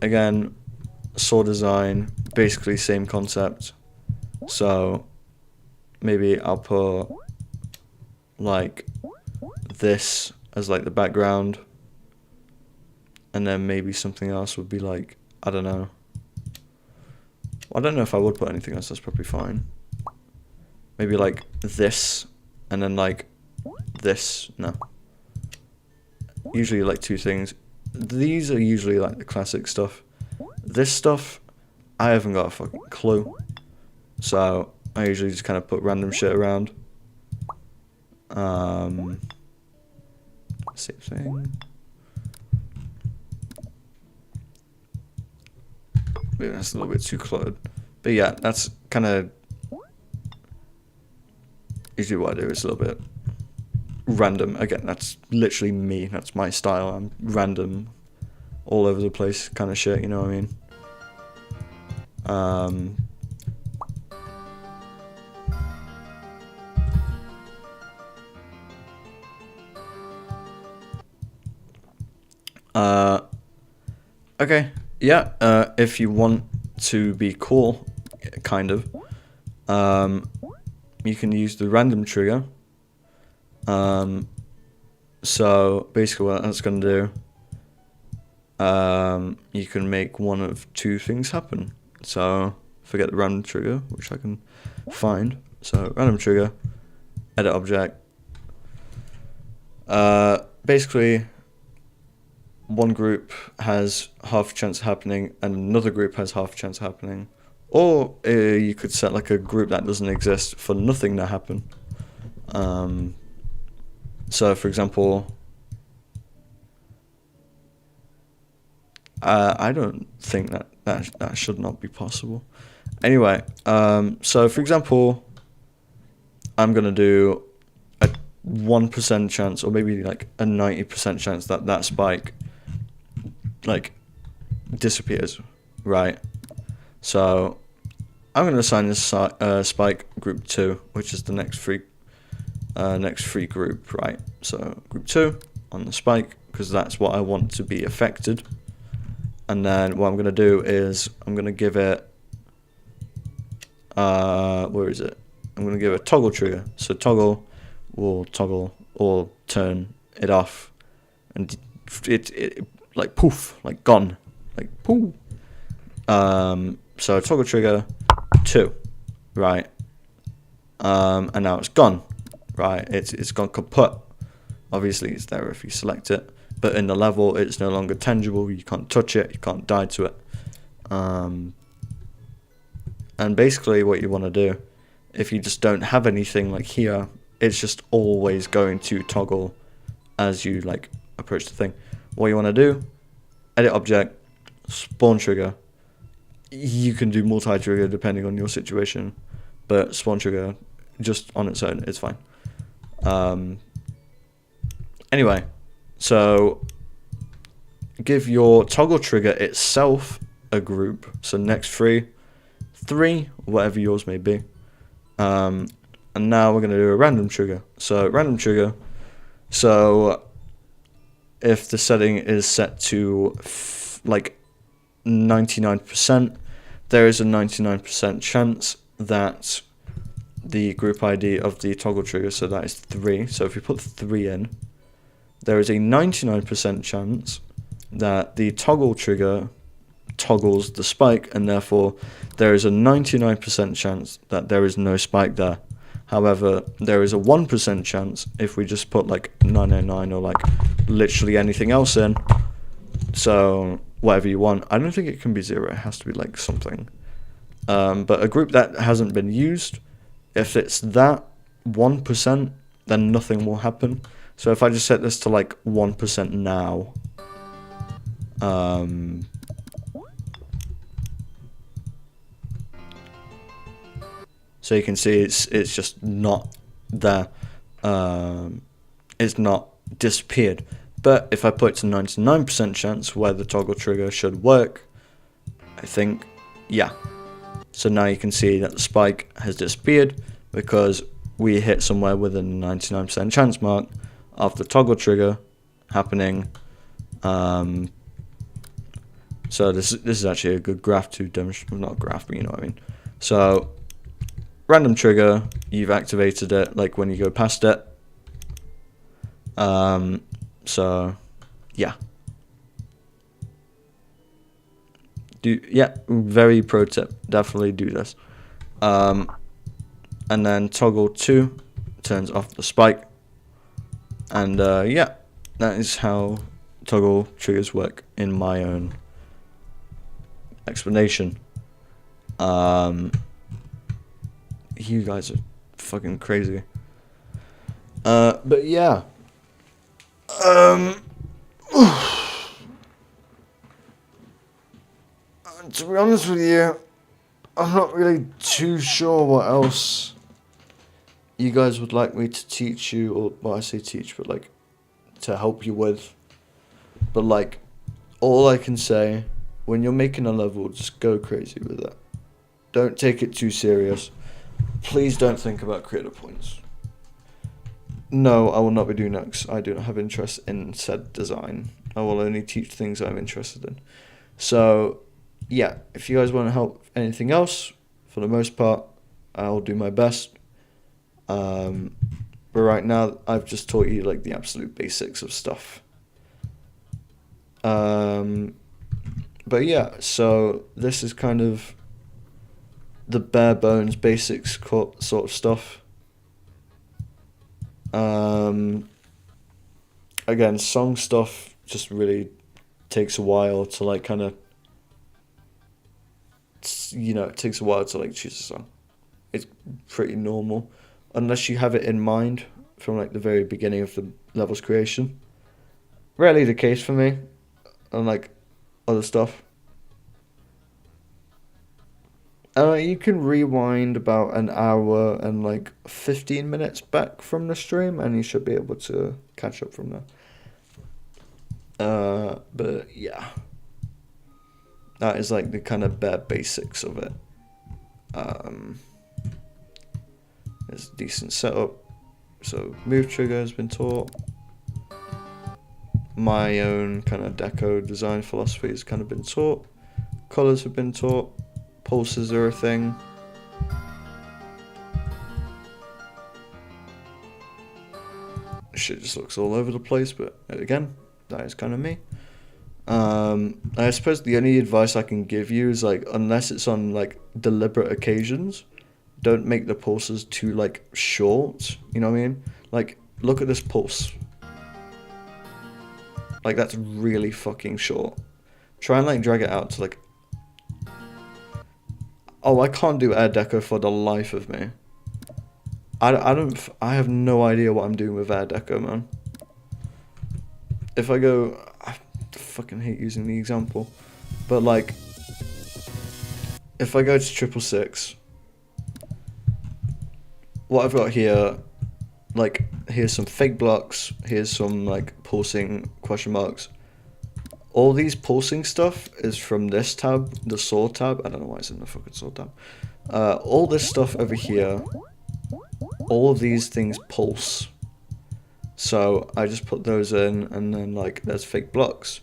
Again, sword design, basically same concept. So maybe I'll put like this as like the background, and then maybe something else would be like, I don't know. I don't know if I would put anything else, that's probably fine. Maybe like this, and then like this, no. Usually like two things. These are usually like the classic stuff. This stuff, I haven't got a fucking clue. So I usually just kind of put random shit around. Same thing. Maybe that's a little bit too cluttered. But yeah, that's kind of usually what I do. It's a little bit random. Again, that's literally me. That's my style. I'm random, all over the place kind of shit, you know what I mean? Okay, yeah, if you want to be cool, kind of, you can use the random trigger. So basically what that's going to do, you can make one of two things happen. So forget the random trigger, which I can find. So random trigger, edit object. Basically, one group has half a chance of happening and another group has half a chance of happening. Or you could set like a group that doesn't exist for nothing to happen. So for example, I don't think that should not be possible. Anyway, so for example, I'm gonna do a 1% chance, or maybe like a 90% chance that that spike like disappears, right? So I'm gonna assign this spike group 2, which is the next free group, right? So group 2 on the spike, because that's what I want to be affected. And then what I'm gonna do is I'm gonna give it where is it? I'm gonna give it a toggle trigger. So toggle will toggle or turn it off, and it like poof, like gone, like poof. So toggle trigger 2, right? And now it's gone, right? It's gone kaput. Obviously, it's there if you select it, but in the level, it's no longer tangible. You can't touch it. You can't die to it. And basically, what you want to do, if you just don't have anything like here, it's just always going to toggle as you like approach the thing. What you want to do, edit object, spawn trigger. You can do multi-trigger depending on your situation, but spawn trigger just on its own is fine. Anyway, so give your toggle trigger itself a group. So next three, whatever yours may be. And now we're going to do a random trigger. So random trigger. So if the setting is set to like 99%, there is a 99% chance that the group ID of the toggle trigger, so that is 3. So if we put 3 in, there is a 99% chance that the toggle trigger toggles the spike, and therefore there is a 99% chance that there is no spike there. However, there is a 1% chance if we just put like 909 or like literally anything else in. So whatever you want. I don't think it can be 0. It has to be like something. But a group that hasn't been used, if it's that 1%, then nothing will happen. So if I just set this to like 1% now, so you can see it's just not there. It's not disappeared. But if I put it to 99% chance where the toggle trigger should work, I think, yeah. So now you can see that the spike has disappeared because we hit somewhere within the 99% chance mark of the toggle trigger happening. So this is actually a good graph to demonstrate, not a graph, but you know what I mean. So random trigger, you've activated it like when you go past it. So yeah. Very pro tip, definitely do this. And then toggle 2 turns off the spike. And yeah, that is how toggle triggers work in my own explanation. You guys are fucking crazy. But yeah. To be honest with you, I'm not really too sure what else you guys would like me to teach you, or well, I say teach, but like to help you with. But like, all I can say, when you're making a level, just go crazy with it. Don't take it too serious. Please don't think about creator points. No, I will not be doing that because I do not have interest in said design. I will only teach things I'm interested in. So yeah, if you guys want to help anything else, for the most part, I'll do my best. But right now, I've just taught you like the absolute basics of stuff. But yeah, so this is kind of the bare bones basics sort of stuff. Again, song stuff just really takes a while to like kind of, you know, it takes a while to like choose a song. It's pretty normal unless you have it in mind from like the very beginning of the level's creation. Rarely the case for me, unlike other stuff. You can rewind about an hour and like 15 minutes back from the stream, and you should be able to catch up from there. But yeah, that is like the kind of bare basics of it. There's a decent setup. So move trigger has been taught. My own kind of deco design philosophy has kind of been taught. Colors have been taught. Pulses are a thing. Shit just looks all over the place, but again, that is kind of me. I suppose the only advice I can give you is like, unless it's on like deliberate occasions, don't make the pulses too like short. You know what I mean? Like, look at this pulse. Like, that's really fucking short. Try and like drag it out to like. Oh, I can't do air deco for the life of me. I have no idea what I'm doing with air deco, man. If I go, I fucking hate using the example, but like, if I go to 666, what I've got here like, here's some fake blocks, here's some like pulsing question marks. All these pulsing stuff is from this tab, the sword tab. I don't know why it's in the fucking sword tab. All this stuff over here, all of these things pulse. So I just put those in, and then like there's fake blocks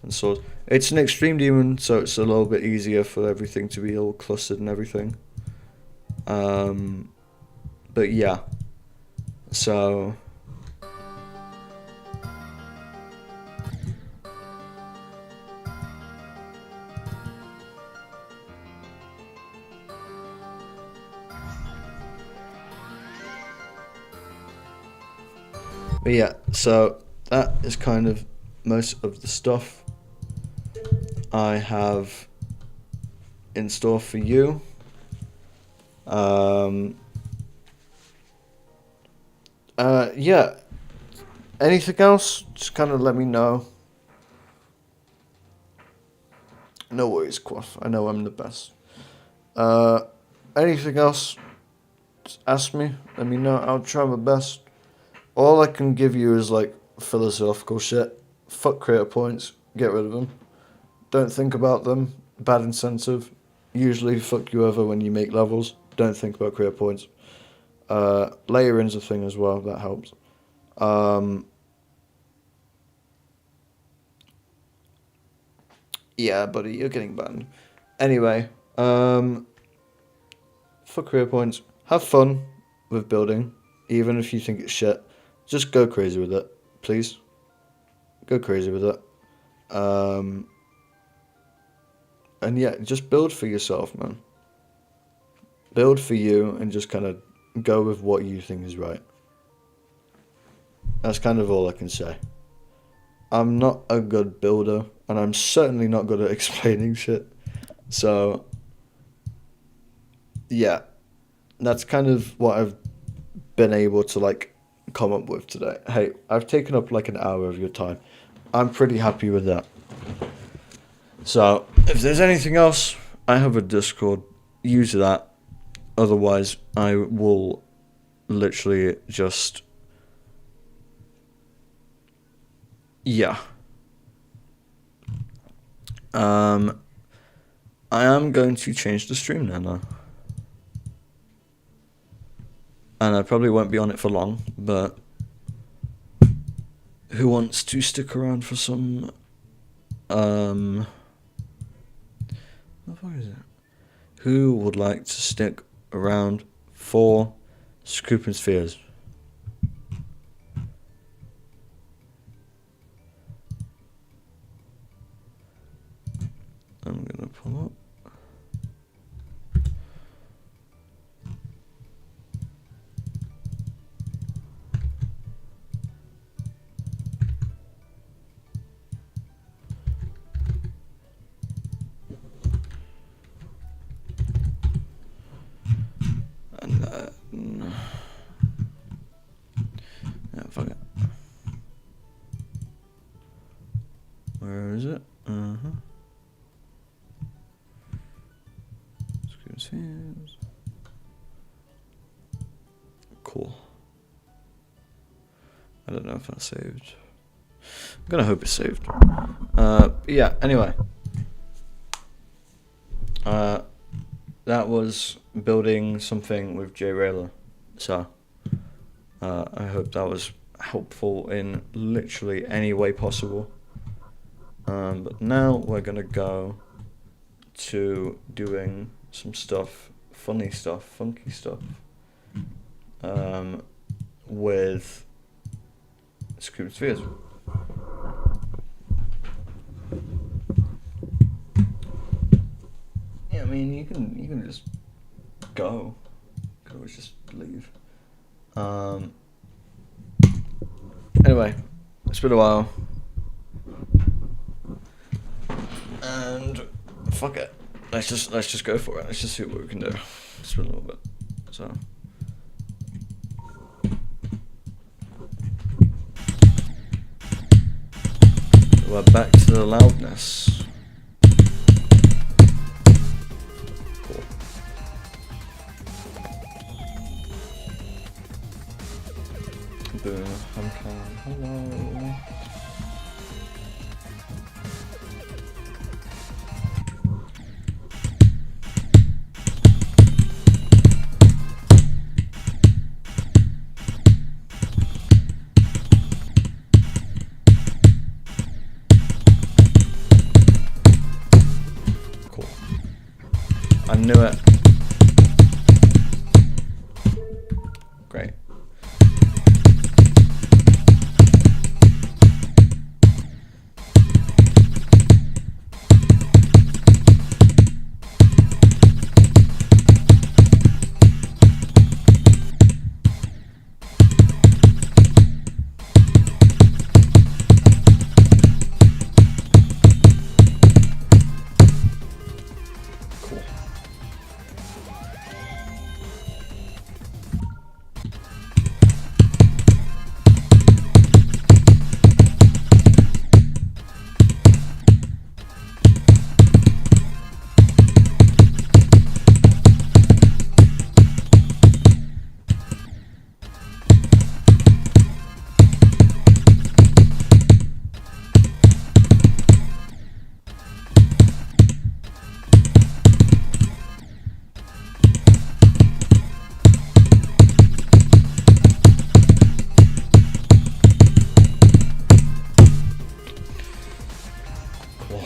and swords. It's an extreme demon, so it's a little bit easier for everything to be all clustered and everything. But yeah, so that is kind of most of the stuff I have in store for you. Yeah. Anything else? Just kind of let me know. No worries, Quaff. I know I'm the best. Anything else? Just ask me. Let me know. I'll try my best. All I can give you is like philosophical shit. Fuck creator points. Get rid of them. Don't think about them. Bad incentive. Usually fuck you over when you make levels. Don't think about creator points. Layering's a thing as well. That helps. Yeah, buddy, you're getting banned. Anyway, fuck career points. Have fun with building, even if you think it's shit. Just go crazy with it, please. Go crazy with it. And yeah, just build for yourself, man. Build for you and just kind of go with what you think is right. That's kind of all I can say. I'm not a good builder, and I'm certainly not good at explaining shit. So, yeah, that's kind of what I've been able to, like, come up with today. Hey, I've taken up, like, an hour of your time. I'm pretty happy with that. So, if there's anything else, I have a Discord. Use that. Otherwise, I will literally just... Yeah. I am going to change the stream now, though. And I probably won't be on it for long, but who wants to stick around for some, what the fuck is it? Who would like to stick around for SaKOOPEN SuFEARS? I'm gonna pull up. And yeah, fuck it. Where is it? Cool. I don't know if that's saved. I'm gonna hope it's saved. Yeah, anyway. That was building something with JRailer. So, I hope that was helpful in literally any way possible. But now we're gonna go to doing some stuff, funny stuff, funky stuff, with SaKOOPEN SuFEARS. Yeah, I mean you can just go. You can always just leave. Anyway, it's been a while. And fuck it. Let's just go for it. Let's just see what we can do. It's been a little bit. So we're back to the loudness. Cool. Boom. Homecam. Hello. Cool. I knew it. Great. Cool.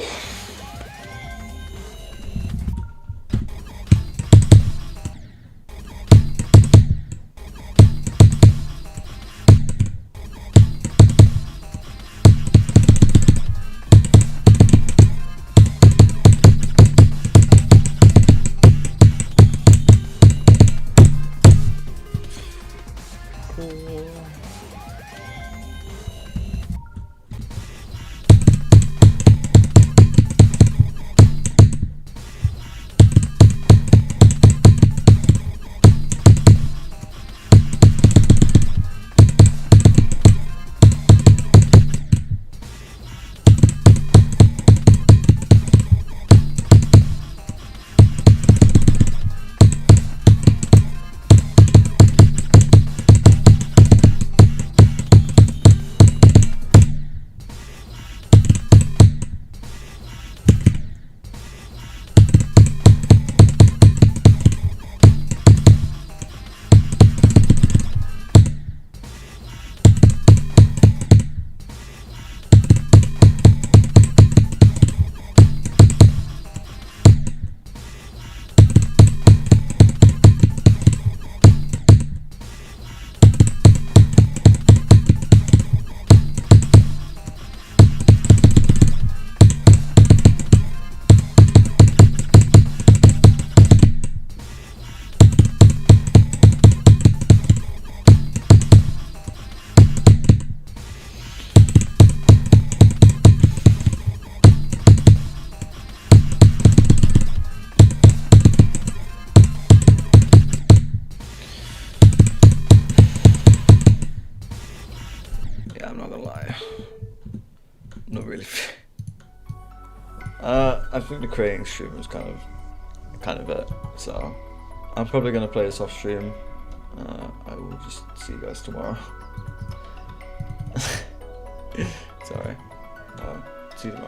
Yeah, I'm not gonna lie. Not really. I think the creating stream was kind of it. So I'm probably gonna play this off stream. I will just see you guys tomorrow. Sorry. See you tomorrow.